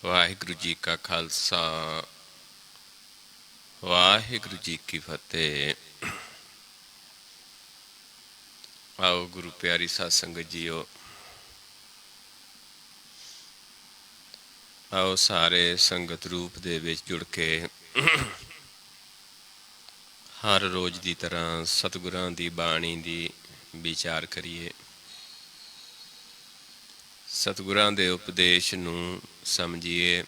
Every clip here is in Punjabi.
ਵਾਹਿਗੁਰੂ ਜੀ ਕਾ ਖਾਲਸਾ ਵਾਹਿਗੁਰੂ ਜੀ ਕੀ ਫਤਿਹ। ਆਓ ਗੁਰੂ ਪਿਆਰੀ ਸਾਧ ਸੰਗਤ ਜੀਓ, ਆਓ ਸਾਰੇ ਸੰਗਤ ਰੂਪ ਦੇ ਵਿੱਚ ਜੁੜ ਕੇ ਹਰ ਰੋਜ਼ ਦੀ ਤਰ੍ਹਾਂ ਸਤਿਗੁਰਾਂ ਦੀ ਬਾਣੀ ਦੀ ਵਿਚਾਰ ਕਰੀਏ। ਸਤਿਗੁਰਾਂ ਦੇ ਉਪਦੇਸ਼ ਨੂੰ ਸਮਝੀਏ,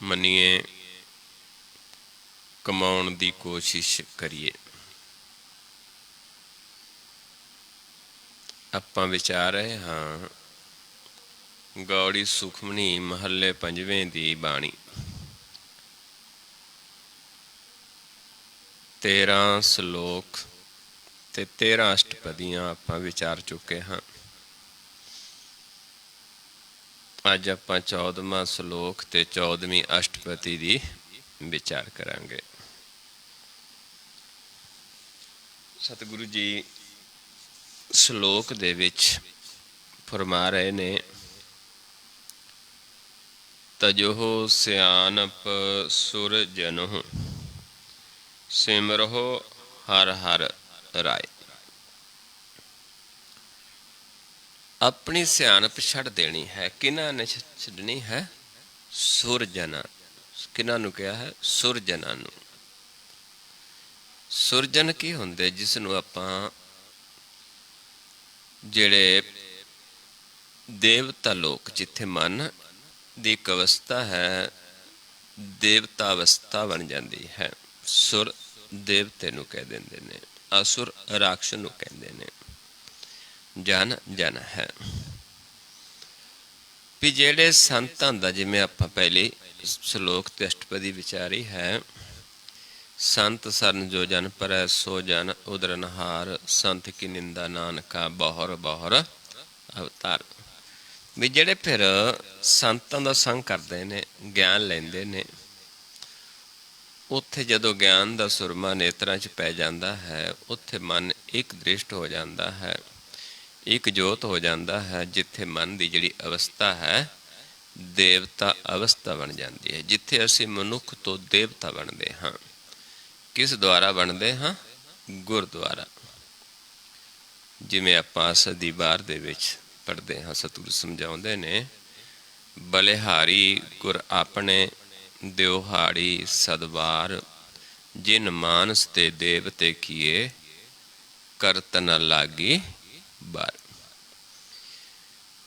ਮੰਨੀਏ, ਕਮਾਉਣ ਦੀ ਕੋਸ਼ਿਸ਼ ਕਰੀਏ। ਆਪਾਂ ਵਿਚਾਰ ਰਹੇ ਹਾਂ ਗੌੜੀ ਸੁਖਮਨੀ ਮਹੱਲੇ 5ਵੇਂ ਦੀ ਬਾਣੀ। 13 ਸ਼ਲੋਕ ਤੇ 13 ਅਸ਼ਟਪਦੀਆਂ ਆਪਾਂ ਵਿਚਾਰ ਚੁੱਕੇ ਹਾਂ। ਅੱਜ ਆਪਾਂ 14ਵਾਂ ਸ਼ਲੋਕ ਤੇ 14ਵੀਂ ਅਸ਼ਟਪਦੀ ਦੀ ਵਿਚਾਰ ਕਰਾਂਗੇ। ਸਤਿਗੁਰੂ ਜੀ ਸ਼ਲੋਕ ਦੇ ਵਿੱਚ ਫਰਮਾ ਰਹੇ ਨੇ, ਤਜੋਹ ਸਿਆਨਪ ਸੁਰ ਜਨਹੁ ਸਿਮਰਹੁ ਹਰ ਹਰ ਰਾਏ। ਆਪਣੀ ਸਿਆਣਪ ਛੱਡ ਦੇਣੀ ਹੈ। ਕਿਹਨਾਂ ਨੇ ਛੱਡਣੀ ਹੈ? ਸੁਰਜਨਾਂ। ਕਿਹਨਾਂ ਨੂੰ ਕਿਹਾ ਹੈ? ਸੁਰਜਨਾਂ ਨੂੰ। ਸੁਰਜਨ ਕੀ ਹੁੰਦੇ? ਜਿਸ ਨੂੰ ਆਪਾਂ ਜਿਹੜੇ ਦੇਵਤਾ ਲੋਕ, ਜਿੱਥੇ ਮਨ ਦੀ ਇੱਕ ਅਵਸਥਾ ਹੈ, ਦੇਵਤਾ ਅਵਸਥਾ ਬਣ ਜਾਂਦੀ ਹੈ। ਸੁਰ ਦੇਵਤੇ ਨੂੰ ਕਹਿ ਦਿੰਦੇ ਨੇ, ਅਸੁਰ ਰਾਖਸ਼ ਨੂੰ ਕਹਿੰਦੇ ਨੇ। ਜਨ ਜਨ ਹੈ ਵੀ ਜਿਹੜੇ ਸੰਤਾਂ ਦਾ, ਜਿਵੇਂ ਆਪਾਂ ਪਹਿਲੇ ਸ਼ਲੋਕ ਤੇ ਅਸ਼ਟਪਦੀ ਵਿਚਾਰੀ ਹੈ, ਸੰਤ ਸਰਨ ਜੋ ਜਨ ਪਰੈ ਸੋ ਜਨ ਉਦਰਨਹਾਰ, ਸੰਤ ਕੀ ਨਿੰਦਾ ਨਾਨਕਾ ਬਹੁਰ ਬਹੁਰ ਅਵਤਾਰ। ਵੀ ਜਿਹੜੇ ਫਿਰ ਸੰਤਾਂ ਦਾ ਸੰਗ ਕਰਦੇ ਨੇ, ਗਿਆਨ ਲੈਂਦੇ ਨੇ, ਉੱਥੇ ਜਦੋਂ ਗਿਆਨ ਦਾ ਸੁਰਮਾ ਨੇਤਰਾਂ 'ਚ ਪੈ ਜਾਂਦਾ ਹੈ, ਉੱਥੇ ਮਨ ਇੱਕ ਦ੍ਰਿਸ਼ਟ ਹੋ ਜਾਂਦਾ ਹੈ, ਇੱਕ ਜੋਤ ਹੋ ਜਾਂਦਾ ਹੈ, ਜਿੱਥੇ ਮਨ ਦੀ ਜਿਹੜੀ ਅਵਸਥਾ ਹੈ ਦੇਵਤਾ ਅਵਸਥਾ ਬਣ ਜਾਂਦੀ ਹੈ। ਜਿੱਥੇ ਅਸੀਂ ਮਨੁੱਖ ਤੋਂ ਦੇਵਤਾ ਬਣਦੇ ਹਾਂ। ਕਿਸ ਦੁਆਰਾ ਬਣਦੇ ਹਾਂ? ਗੁਰ ਦੁਆਰਾ। ਜਿਵੇਂ ਆਪਾਂ ਸਦੀ ਬਾਰ ਦੇ ਵਿੱਚ ਪੜ੍ਹਦੇ ਹਾਂ, ਸਤਿਗੁਰੂ ਸਮਝਾਉਂਦੇ ਨੇ, ਬਲਿਹਾਰੀ ਗੁਰ ਆਪਣੇ ਦਿਉਹਾੜੀ ਸਦਵਾਰ, ਜਿਨ ਮਾਨਸ ਤੇ ਦੇਵਤੇ ਕੀਏ ਕਰਤ ਨ ਲਾਗੀ ਬਾਰ।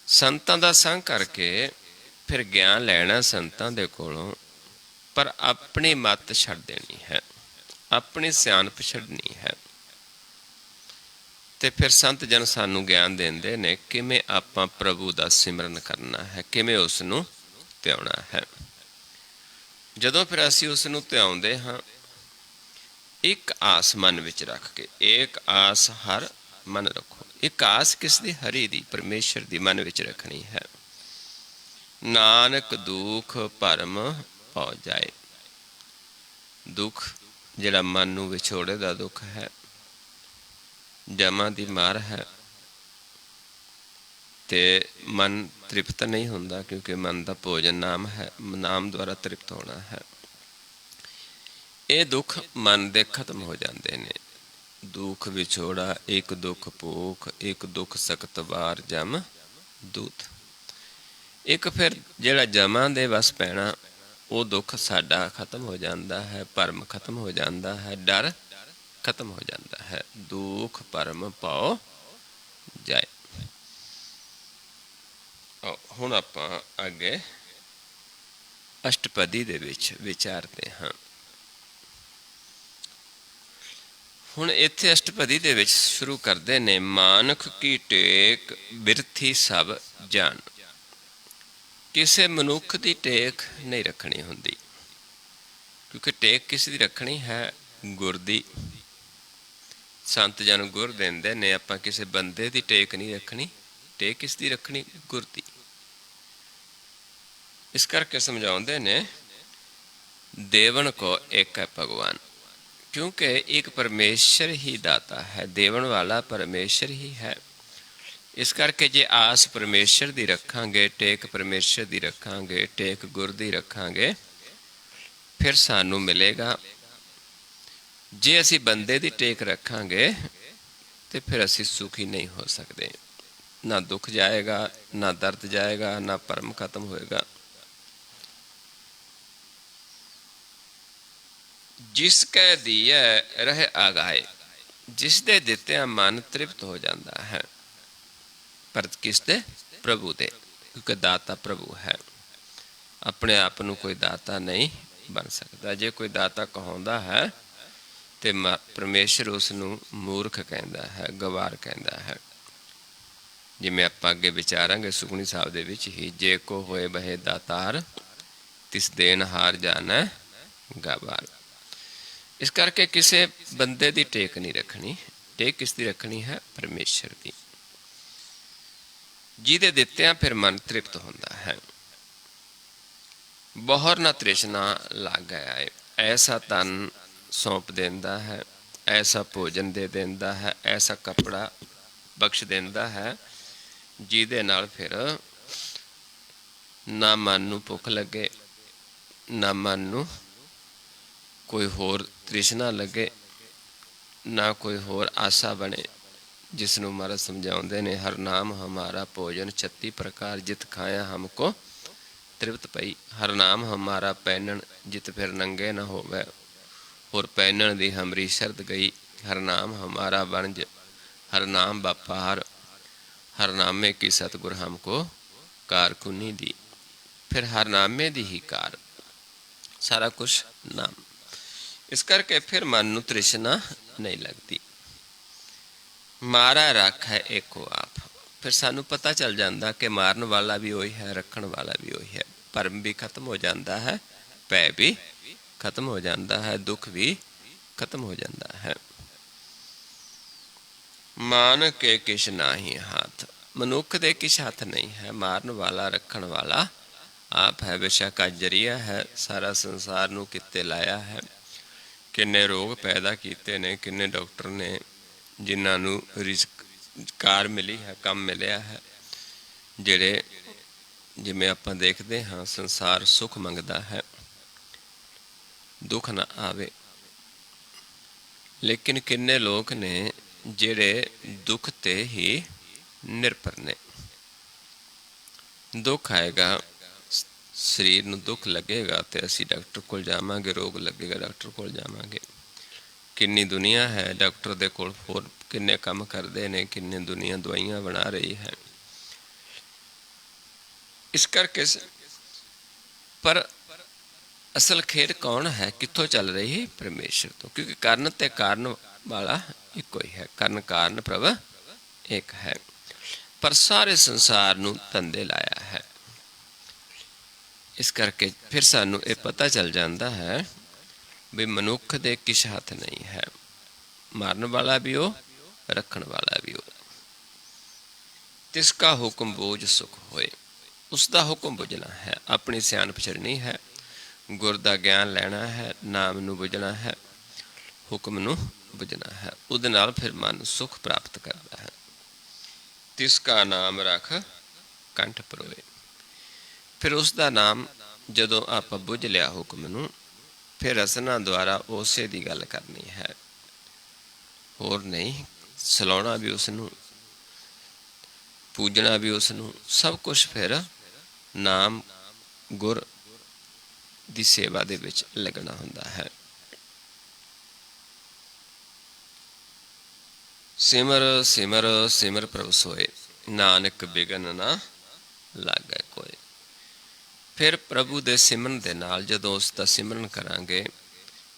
ਸੰਤਾਂ ਦਾ ਸੰਗ ਕਰਕੇ ਫਿਰ ਗਿਆਨ ਲੈਣਾ ਸੰਤਾਂ ਦੇ ਕੋਲੋਂ, ਪਰ ਆਪਣੀ ਮੱਤ ਛੱਡ ਦੇਣੀ ਹੈ, ਆਪਣੀ ਸਿਆਣਪ ਛੱਡਣੀ ਹੈ। ਤੇ ਫਿਰ ਸੰਤ ਜਨ ਸਾਨੂੰ ਗਿਆਨ ਦਿੰਦੇ ਨੇ ਕਿਵੇਂ ਆਪਾਂ ਪ੍ਰਭੂ ਦਾ ਸਿਮਰਨ ਕਰਨਾ ਹੈ, ਕਿਵੇਂ ਉਸ ਨੂੰ ਧਿਆਉਣਾ ਹੈ। ਜਦੋਂ ਫਿਰ ਅਸੀਂ ਉਸ ਨੂੰ ਧਿਆਉਂਦੇ ਹਾਂ, ਇੱਕ ਆਸ ਮਨ ਵਿੱਚ ਰੱਖ ਕੇ, ਏਕ ਆਸ ਹਰ ਮਨ ਰੱਖੋ। ਇੱਕ ਆਸ ਕਿਸ ਦੀ? ਹਰੀ ਦੀ, ਪਰਮੇਸ਼ਰ ਦੀ ਮਨ ਵਿੱਚ ਰੱਖਣੀ ਹੈ। ਨਾਨਕ ਦੁਖ ਭਰਮ ਭਉ ਜਾਏ। ਦੁੱਖ ਜਿਹੜਾ ਮਨ ਨੂੰ ਵਿਛੋੜੇ ਦਾ ਦੁੱਖ ਹੈ, ਜਮਾਂ ਦੀ ਮਾਰ ਹੈ, ਤੇ ਮਨ ਤ੍ਰਿਪਤ ਨਹੀਂ ਹੁੰਦਾ, ਕਿਉਂਕਿ ਮਨ ਦਾ ਭੋਜਨ ਨਾਮ ਹੈ, ਨਾਮ ਦੁਆਰਾ ਤ੍ਰਿਪਤ ਹੋਣਾ ਹੈ। ਇਹ ਦੁੱਖ ਮਨ ਦੇ ਖਤਮ ਹੋ ਜਾਂਦੇ ਨੇ। ਦੁੱਖ ਵਿਛੋੜਾ, ਇੱਕ ਦੁੱਖ ਭੂਖ, ਇੱਕ ਦੁੱਖ ਸਖਤ ਵਾਰ ਜਮ ਦੂਤ। ਇੱਕ ਫਿਰ ਜਿਹੜਾ ਜਮਾਂ ਦੇ ਵਸ ਪੈਣਾ, ਉਹ ਦੁੱਖ ਸਾਡਾ ਖਤਮ ਹੋ ਜਾਂਦਾ ਹੈ, ਭਰਮ ਖਤਮ ਹੋ ਜਾਂਦਾ ਹੈ, ਡਰ ਖਤਮ ਹੋ ਜਾਂਦਾ ਹੈ। ਦੁੱਖ ਭਰਮ ਭਉ ਜਾਏ। ਹੁਣ ਆਪਾਂ ਅੱਗੇ ਅਸ਼ਟਪਦੀ ਦੇ ਵਿੱਚ ਵਿਚਾਰਦੇ ਹਾਂ। ਹੁਣ ਇੱਥੇ ਅਸ਼ਟਪਦੀ ਦੇ ਵਿੱਚ ਸ਼ੁਰੂ ਕਰਦੇ ਨੇ, ਮਾਨੁਖ ਕੀ ਟੇਕ ਬਿਰਥੀ ਸਭ ਜਾਨ। ਕਿਸੇ ਮਨੁੱਖ ਦੀ ਟੇਕ ਨਹੀਂ ਰੱਖਣੀ ਹੁੰਦੀ, ਕਿਉਂਕਿ ਟੇਕ ਕਿਸ ਦੀ ਰੱਖਣੀ ਹੈ? ਗੁਰ ਦੀ। ਸੰਤ ਜਨ ਗੁਰ ਦਿੰਦੇ ਨੇ, ਆਪਾਂ ਕਿਸੇ ਬੰਦੇ ਦੀ ਟੇਕ ਨਹੀਂ ਰੱਖਣੀ। ਟੇਕ ਕਿਸ ਦੀ ਰੱਖਣੀ? ਗੁਰ ਦੀ। ਇਸ ਕਰਕੇ ਸਮਝਾਉਂਦੇ ਨੇ, ਦੇਵਨ ਕੋ ਇੱਕ ਹੈ ਭਗਵਾਨ। ਕਿਉਂਕਿ ਇੱਕ ਪਰਮੇਸ਼ਰ ਹੀ ਦਾਤਾ ਹੈ, ਦੇਵਨ ਵਾਲਾ ਪਰਮੇਸ਼ਰ ਹੀ ਹੈ। ਇਸ ਕਰਕੇ ਜੇ ਆਸ ਪਰਮੇਸ਼ਰ ਦੀ ਰੱਖਾਂਗੇ, ਟੇਕ ਪਰਮੇਸ਼ਰ ਦੀ ਰੱਖਾਂਗੇ, ਟੇਕ ਗੁਰ ਦੀ ਰੱਖਾਂਗੇ, ਫਿਰ ਸਾਨੂੰ ਮਿਲੇਗਾ। ਜੇ ਅਸੀਂ ਬੰਦੇ ਦੀ ਟੇਕ ਰੱਖਾਂਗੇ ਤੇ ਫਿਰ ਅਸੀਂ ਸੁਖੀ ਨਹੀਂ ਹੋ ਸਕਦੇ। ਨਾ ਦੁੱਖ ਜਾਏਗਾ, ਨਾ ਦਰਦ ਜਾਏਗਾ, ਨਾ ਭਰਮ ਖਤਮ ਹੋਏਗਾ। ਜਿਸ ਕੈ ਦੀਐ ਰਹਿ ਆਗਾਏ, ਜਿਸ ਦੇ ਦਿੱਤਿਆਂ ਮਨ ਤ੍ਰਿਪਤ ਹੋ ਜਾਂਦਾ ਹੈ। ਪਰ ਕਿਸ ਦੇ? ਪ੍ਰਭੂ ਦੇ, ਕਿਉਂਕਿ ਦਾਤਾ ਪ੍ਰਭੂ ਹੈ। ਆਪਣੇ ਆਪ ਨੂੰ ਕੋਈ ਦਾਤਾ ਨਹੀਂ ਬਣ ਸਕਦਾ। ਜੇ ਕੋਈ ਦਾਤਾ ਕਹਾਉਂਦਾ ਹੈ ਤੇ ਪਰਮੇਸ਼ਰ ਉਸ ਨੂੰ ਮੂਰਖ ਕਹਿੰਦਾ ਹੈ, ਗਵਾਰ ਕਹਿੰਦਾ ਹੈ। ਜਿਵੇਂ ਆਪਾਂ ਅੱਗੇ ਵਿਚਾਰਾਂਗੇ ਸੁਖਮਨੀ ਸਾਹਿਬ ਦੇ ਵਿੱਚ ਹੀ, ਜੇ ਕੋ ਹੋਏ ਬਹੇ ਦਾਤਾਰ ਤਿਸ ਦੇਨ ਹਾਰ ਜਾਣਾ ਗਵਾਰ। ਇਸ ਕਰਕੇ ਕਿਸੇ ਬੰਦੇ ਦੀ ਟੇਕ ਨਹੀਂ ਰੱਖਣੀ। ਟੇਕ ਕਿਸ ਦੀ ਰੱਖਣੀ ਹੈ? ਪਰਮੇਸ਼ਰ ਦੀ। ਜਿਹਦੇ ਦਿੱਤਿਆਂ ਫਿਰ ਮਨ ਤ੍ਰਿਪਤ ਹੁੰਦਾ ਹੈ। ਬਹੁਰ ਨਾ ਤ੍ਰਿਸ਼ਨਾ ਲੱਗ ਗਿਆ ਹੈ। ਐਸਾ ਤਨ ਸੌਂਪ ਦਿੰਦਾ ਹੈ, ਐਸਾ ਭੋਜਨ ਦੇ ਦਿੰਦਾ ਹੈ, ਐਸਾ ਕੱਪੜਾ ਬਖਸ਼ ਦਿੰਦਾ ਹੈ, ਜਿਹਦੇ ਨਾਲ ਫਿਰ ਨਾ ਮਨ ਨੂੰ ਭੁੱਖ ਲੱਗੇ, ਨਾ ਮਨ ਨੂੰ ਕੋਈ ਹੋਰ ਤ੍ਰਿਸ਼ਨਾ ਲੱਗੇ, ਨਾ ਕੋਈ ਹੋਰ ਆਸਾ ਬਣੇ। ਜਿਸ ਨੂੰ ਮਹਾਰਾਜ ਸਮਝਾਉਂਦੇ ਨੇ, ਹਰ ਨਾਮ ਹਮਾਰਾ ਭੋਜਨ 36 ਪ੍ਰਕਾਰ ਜਿਤ ਖਾਇਆ ਹਮਕੋ ਤ੍ਰਿਪਤ ਪਈ। ਹਰ ਨਾਮ ਹਮਾਰਾ ਪਹਿਨਣ ਜਿਤ ਫਿਰ ਨੰਗੇ ਨਾ ਹੋਵੇ, ਹੋਰ ਪਹਿਨਣ ਦੀ ਹਮਰੀ ਸ਼ਰਤ ਗਈ। ਹਰ ਨਾਮ ਹਮਾਰਾ ਵਣਜ ਹਰ ਨਾਮ ਵਪਾਰ, ਹਰ ਨਾਮੇ ਕੀ ਸਤਿਗੁਰ ਹਮਕੋ कारकुनी दी। फिर हर नामे दी ही कार, सारा कुछ नाम। इस करके फिर मन नूं तृष्णा नहीं लगती। मारा रख है एको आप। फिर सानू पता चल जाता कि मारन वाला भी वही है, रखण वाला भी वही है। भरम भी खत्म हो जाता है, भय भी खत्म हो जाता है, दुख भी खत्म हो जाता है। मान के किश नाही हाथ, मनुख दे किश हाथ नहीं है। मारन वाला रखण वाला आप है। बेशक का जरिया है, सारा संसार नूं कित्ते लाया है। किन्ने रोग पैदा किए ने, किन्ने डॉक्टर ने जिन्हां नूं रिजगार मिली है, काम मिलिया है। जिहड़े जिवें आपां देखदे हां संसार सुख मंगदा है, दुख ना आवे। लेकिन किन्ने लोग ने जिहड़े दुख ते ही निर्भर ने। दुख आएगा, शरीर नूं दुख लगेगा तो असी डॉक्टर कोल जावांगे, रोग लगेगा डॉक्टर कोल जावांगे। किन्नी दुनिया है डॉक्टर दे कोल, होर किन्ने काम करदे ने, किन्नी दुनिया दवाइयां बना रही है। इस करके पर असल खेड कौन है, कित्थों चल रही है? परमेश्वर तो। क्योंकि कारण ते कारण वाला इको ही है, कारण कारण प्रभ एक है। पर सारे संसार नूं धंधे लाया है। इस करके फिर सानू ये पता चल जाता है भी मनुख दे किश हाथ नहीं है। मारन वाला भी हो, रखण वाला भी हो। तिसका हुक्म बोझ सुख होए, उसका हुक्म बुझना है। अपनी सियाणप छड़नी है, गुर दा ज्ञान लेना है, नाम नूं बुझना है, हुक्म नूं बुझना है। उहदे नाल फिर मन सुख प्राप्त करता है। तिसका नाम रख कंठ परोए। फिर उसका नाम जदों आप बुझ लिया हुक्म नूं, फिर रसना द्वारा उसे दी गल करनी है, होर नहीं। सलाउणा भी उसनूं, पूजना भी उसनूं, सब कुछ फिर नाम गुर दी सेवा दे विच लगना हुंदा है। सिमर सिमर सिमर प्रभ सोए, नानक बिगन ना लागे कोई। फिर प्रभु दे सिमरन दे नाल जदों उसका सिमरन करांगे,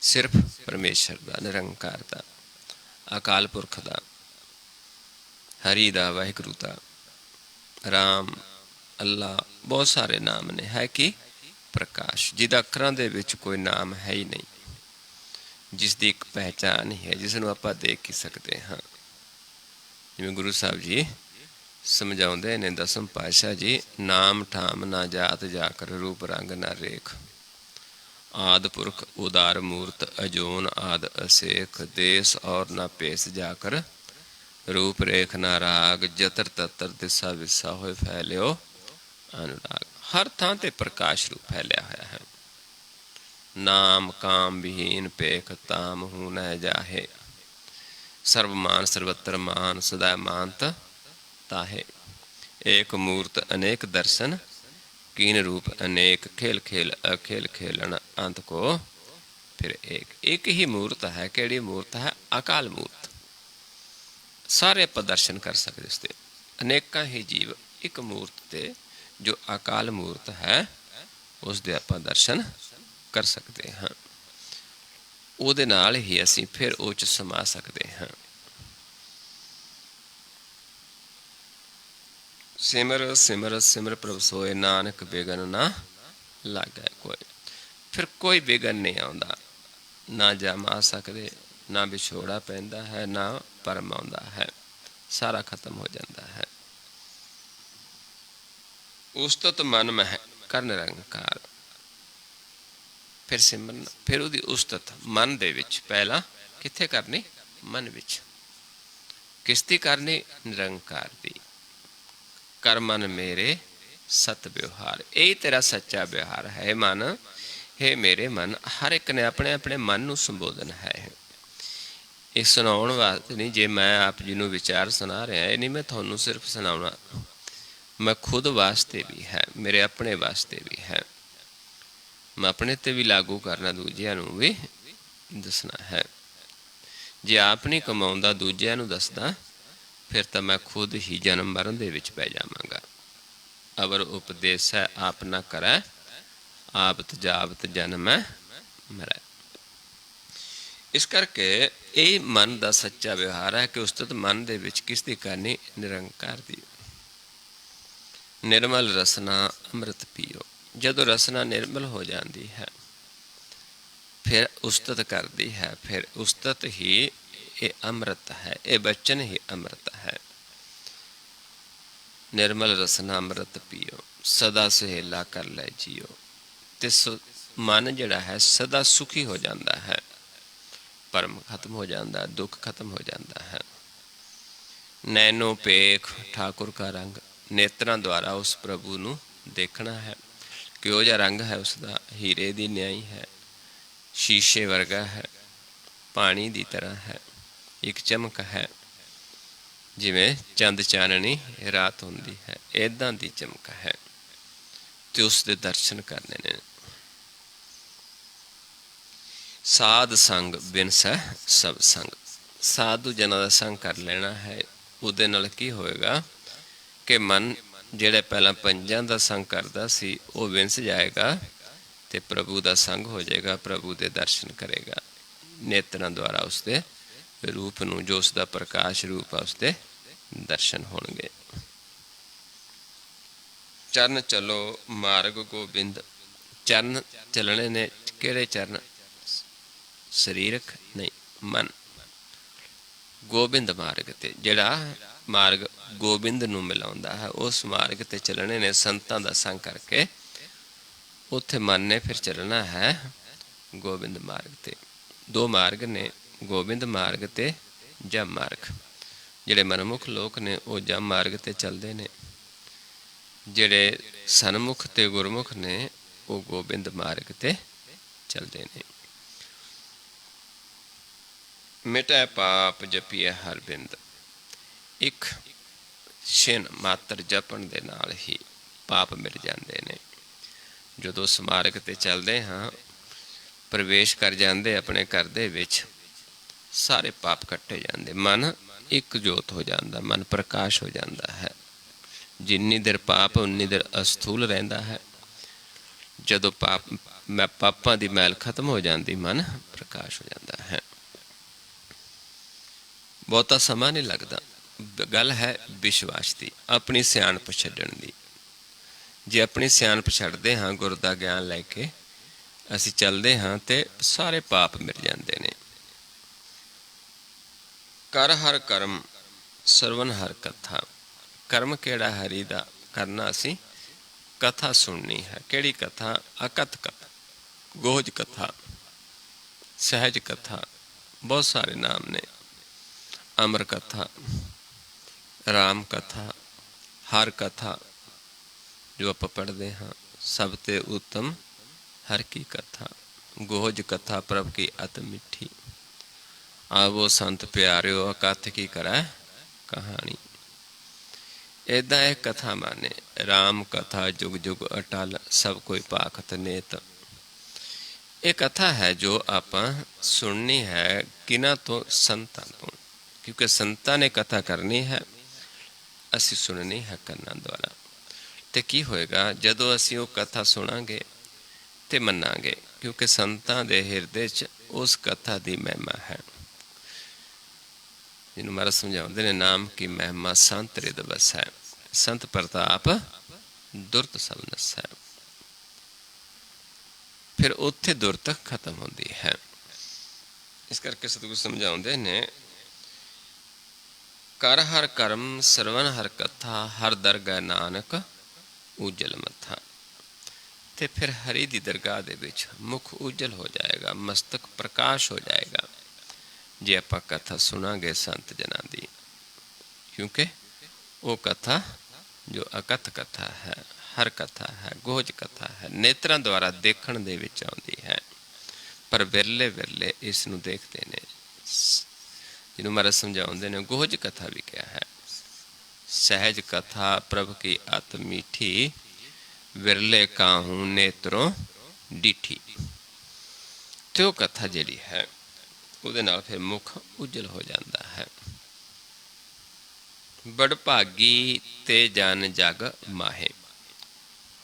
सिर्फ परमेश्वर दा, निरंकार दा, अकाल पुरख दा, हरि दा, वाहिगुरू दा, राम, अल्लाह, बहुत सारे नाम ने। है कि प्रकाश, जिहदा अखरां दे विच कोई नाम है ही नहीं, जिसकी एक पहचान ही है, जिसनूं आपां देख ही सकते हाँ। जिवें गुरु साहब जी समझाउंदे ने, दसम पातशाह जी, नाम ठाम ना जात जाकर, रूप रंग ना रेख, आद पुरख उदार मूर्त अजोन आद असेख, देश और ना पेश जाकर, रूप रेख ना राग, जतर ततर दिशा विसा होए फैलियो अनुराग। हर थां ते प्रकाश रूप फैलिया होया है। नाम काम विहीन पेख ताम हूँ न जाहे, सर्वमान सर्वत्र मान सदा मानत ताहे। एक मूर्त अनेक दर्शन, कीन रूप अनेक खेल खेल अखेल खेलन अंत को फिर एक। एक ही मूर्त है। केड़ी मूर्त है? अकाल मूर्त। सारे आप दर्शन कर सकते इसते। अनेक ही जीव एक मूर्त ते जो अकाल मूर्त है उसके आप दर्शन कर सकते हैं। ਉਹਦੇ ਨਾਲ ही ਅਸੀਂ फिर ਉਹ 'ਚ ਸਮਾ ਸਕਦੇ ਹਾਂ। सिमर सिमर सिमर प्रभ सोए, नानक बेगन ना लागै कोई। फिर कोई बेगन नहीं आउंदा, ना जम आ सकते, ना विछोड़ा पैंदा है, ना परम आउंदा है। सारा खत्म हो जाता है। उस्तत मन मह कर निरंकार। फिर सिमरन, फिर ਉਹਦੀ ਉਸਤਤ मन ਦੇ ਵਿੱਚ। ਪਹਿਲਾਂ ਕਿੱਥੇ करनी? मन ਵਿੱਚ। किसती करनी? निरंकार दी। कर मन मेरे सत व्यवहार। यही तेरा सच्चा व्यवहार है मन। हे मेरे मन। हर एक ने अपने अपने मन ਨੂੰ ਸੰਬੋਧਨ ਹੈ। ਇਹ ਸੁਣਾਉਣ ਵਾਸਤੇ ਨਹੀਂ। ਜੇ ਮੈਂ ਆਪ ਜੀ ਨੂੰ ਵਿਚਾਰ ਸੁਣਾ ਰਿਹਾ, ਇਹ ਨਹੀਂ ਮੈਂ ਤੁਹਾਨੂੰ ਸਿਰਫ ਸੁਣਾਉਣਾ, मैं खुद वास्ते भी है, मेरे अपने वास्ते भी है। मैं अपने ते भी लागू करना, दूजिया नूं भी दसना है। जे आप नहीं कमाउंदा दूजिया नूं दसदा, फिर तो मैं खुद ही जन्म मरण दे विच पै जावांगा। अवर उपदेश है आप ना करै, आपत जावत जन्म मरै। इस करके यही मन का सच्चा व्यवहार है कि उस्तत मन दे विच किसदी करनी? निरंकार दी। निर्मल रसना अमृत पीओ। जदों रसना निर्मल हो जाती है फिर उस्तत करती है। फिर उस्तत ही ये अमृत है, ये बचन ही अमृत है। निर्मल रसना अमृत पीओ, सदा सुहेला कर लै जियो। ते मन जिहड़ा है सदा सुखी हो जाता है। परम खत्म हो जाता है, दुख खत्म हो जाता है। नैनो पेख ठाकुर का रंग। नेत्रां द्वारा उस प्रभु नूं देखना है। किहो जिहा रंग है उसका? हीरे दी न्याई है, शीशे वर्गा है, पानी दी तरह है, एक चमक है जिवें चंद चाननी रात हुंदी है, इदां दी चमक है। ते उसदे दर्शन करने ने। साध संग बिनसै सब संग। साधु जनां दा संग कर लेना है। ਉਹਦੇ ਨਾਲ ਕੀ ਹੋਏਗਾ कि मन ਜਿਹੜੇ ਪਹਿਲਾਂ ਪੰਜਾਂ ਦਾ ਸੰਗ ਕਰਦਾ ਸੀ ਉਹ ਵਿੰਸ ਜਾਏਗਾ ਤੇ ਪ੍ਰਭੂ ਦਾ ਸੰਗ ਹੋ ਜਾਏਗਾ। ਪ੍ਰਭੂ ਦੇ ਦਰਸ਼ਨ ਕਰੇਗਾ ਨੇਤਰਾਂ ਦੁਆਰਾ। ਉਸਦੇ ਰੂਪ ਨੂੰ, ਜੋ ਉਸਦਾ ਪ੍ਰਕਾਸ਼ ਰੂਪ ਹੈ, ਉਸਦੇ ਦਰਸ਼ਨ ਹੋਣਗੇ। ਚਰਨ ਚਲੋ ਮਾਰਗ ਗੋਬਿੰਦ। ਚਰਨ ਚੱਲਣੇ ਨੇ। ਕਿਹੜੇ ਚਰਨ? ਸਰੀਰਕ ਨਹੀਂ, मन। गोबिंद मार्ग ते जिहड़ा मार्ग गोबिंद नूं मिलाउंदा है, उस मार्ग ते चलने ने संतां दा संग करके। उत्थे मन ने फिर चलना है गोबिंद मार्ग ते। दो मार्ग ने, गोबिंद मार्ग ते जम मार्ग। जिहड़े मनमुख लोक ने वो जम मार्ग ते चलदे ने, जिहड़े सन्मुख ते गुरमुख ने वो गोबिंद मार्ग ते चलदे ने। मिटै पाप जपिए हर बिंद। एक छिन मात्र जपण दे नाल ही पाप मिट जाते हैं। जदों उस मार्ग ते चलते हाँ, प्रवेश कर जाते अपने घर दे विच, सारे पाप कट्टे जाते। मन एक जोत हो जाता, मन प्रकाश हो जाता है। जिन्नी देर पाप उन्नी देर अस्थूल रहिंदा है। जदों पापां दी मैल खत्म हो जाती, मन प्रकाश हो जाता है। बहुता समा नहीं लगता। गल है विश्वास की, अपनी सियाणप छड्डण दी। जे अपनी सियाणप छड्डदे हाँ, गुर दा ज्ञान लैके असीं चलदे हाँ, तो सारे पाप मिट जाते हैं। कर हर कर्म सरवण हर कथा। कर्म केड़ा? हरि दा करना। असीं कथा सुननी है। केड़ी कथा? अकथ कथा, गोज कथा, सहज कथा, बहुत सारे नाम ने। अमर कथा, ਰਾਮ ਕਥਾ, ਹਰ ਕਥਾ ਜੋ ਆਪਾਂ ਪੜ੍ਹਦੇ ਹਾਂ, ਸਭ ਤੇ ਉੱਤਮ ਹਰ ਕੀ ਕਥਾ। ਗੋਹਜ ਕਥਾ ਪ੍ਰਭ ਕੀ ਅਤ ਮਿੱਠੀ, ਆਵੋ ਸੰਤ ਪਿਆਰਿਓ ਅਕਥ ਕੀ ਕਰੈ ਕਹਾਣੀ। ਇੱਦਾਂ ਇਹ ਕਥਾ ਮਾਨੇ, ਰਾਮ ਕਥਾ ਜੁਗ ਜੁਗ ਅਟਲ, ਸਭ ਕੋਈ ਭਾਖਤ ਨੇਤ। ਇਹ ਕਥਾ ਹੈ ਜੋ ਆਪਾਂ ਸੁਣਨੀ ਹੈ ਕਿਹਨਾਂ ਤੋਂ? ਸੰਤਾਂ ਤੋਂ, ਕਿਉਂਕਿ ਸੰਤਾਂ ਨੇ ਕਥਾ ਕਰਨੀ ਹੈ, ਅਸੀਂ ਸੁਣਨੀ ਹੈ ਕੰਨਾਂ ਦੁਆਰਾ। ਅਤੇ ਕੀ ਹੋਏਗਾ ਜਦੋਂ ਅਸੀਂ ਉਹ ਕਥਾ ਸੁਣਾਂਗੇ ਅਤੇ ਮੰਨਾਂਗੇ, ਕਿਉਂਕਿ ਸੰਤਾਂ ਦੇ ਹਿਰਦੇ 'ਚ ਉਸ ਕਥਾ ਦੀ ਮਹਿਮਾ ਹੈ। ਜਿਹਨੂੰ ਮਹਾਰਾਜ ਸਮਝਾਉਂਦੇ ਨੇ, ਨਾਮ ਕੀ ਮਹਿਮਾ ਸੰਤ ਰਿਦ ਵਸੈ, ਸੰਤ ਪ੍ਰਤਾਪ ਦੁਰਤ ਸਭ ਨਸੈ। ਫਿਰ ਉੱਥੇ ਦੁਰਤ ਖਤਮ ਹੁੰਦੀ ਹੈ। ਇਸ ਕਰਕੇ ਸਤਿਗੁਰੂ ਸਮਝਾਉਂਦੇ ਨੇ, ਕਰ ਹਰ ਕਰਮ ਸਰਵਨ ਹਰ ਕਥਾ, ਹਰ ਦਰਗਹਿ ਨਾਨਕ ਉਜਲ ਮੱਥਾ। ਅਤੇ ਫਿਰ ਹਰੀ ਦੀ ਦਰਗਾਹ ਦੇ ਵਿੱਚ ਮੁੱਖ ਉਜਲ ਹੋ ਜਾਏਗਾ, ਮਸਤਕ ਪ੍ਰਕਾਸ਼ ਹੋ ਜਾਏਗਾ, ਜੇ ਆਪਾਂ ਕਥਾ ਸੁਣਾਂਗੇ ਸੰਤ ਜਨਾਂ ਦੀ। ਕਿਉਂਕਿ ਉਹ ਕਥਾ ਜੋ ਅਕਥ ਕਥਾ ਹੈ, ਹਰ ਕਥਾ ਹੈ, ਗੋਹਜ ਕਥਾ ਹੈ, ਨੇਤਰਾਂ ਦੁਆਰਾ ਦੇਖਣ ਦੇ ਵਿੱਚ ਆਉਂਦੀ ਹੈ, ਪਰ ਵਿਰਲੇ ਵਿਰਲੇ ਇਸ ਨੂੰ ਦੇਖਦੇ ਨੇ। ਜਿਹਨੂੰ ਮਹਾਰਾਜ ਸਮਝਾਉਂਦੇ ਨੇ, ਗੋਹਜ ਕਥਾ ਵੀ ਕਿਹਾ ਹੈ। ਸਹਿਜ ਕਥਾ ਪ੍ਰਭ ਕੀ ਅਤ ਮੀਠੀ, ਵਿਰਲੇ ਕਾਹੂ ਨੇਤਰੋਂ ਡੀਠੀ। ਤੇ ਉਹ ਕਥਾ ਜਿਹੜੀ ਹੈ ਉਹਦੇ ਨਾਲ ਫਿਰ ਮੁੱਖ ਉਜਲ ਹੋ ਜਾਂਦਾ ਹੈ। ਬੜਭਾਗੀ ਤੇ ਜਨ ਜਗ ਮਾਹੇ।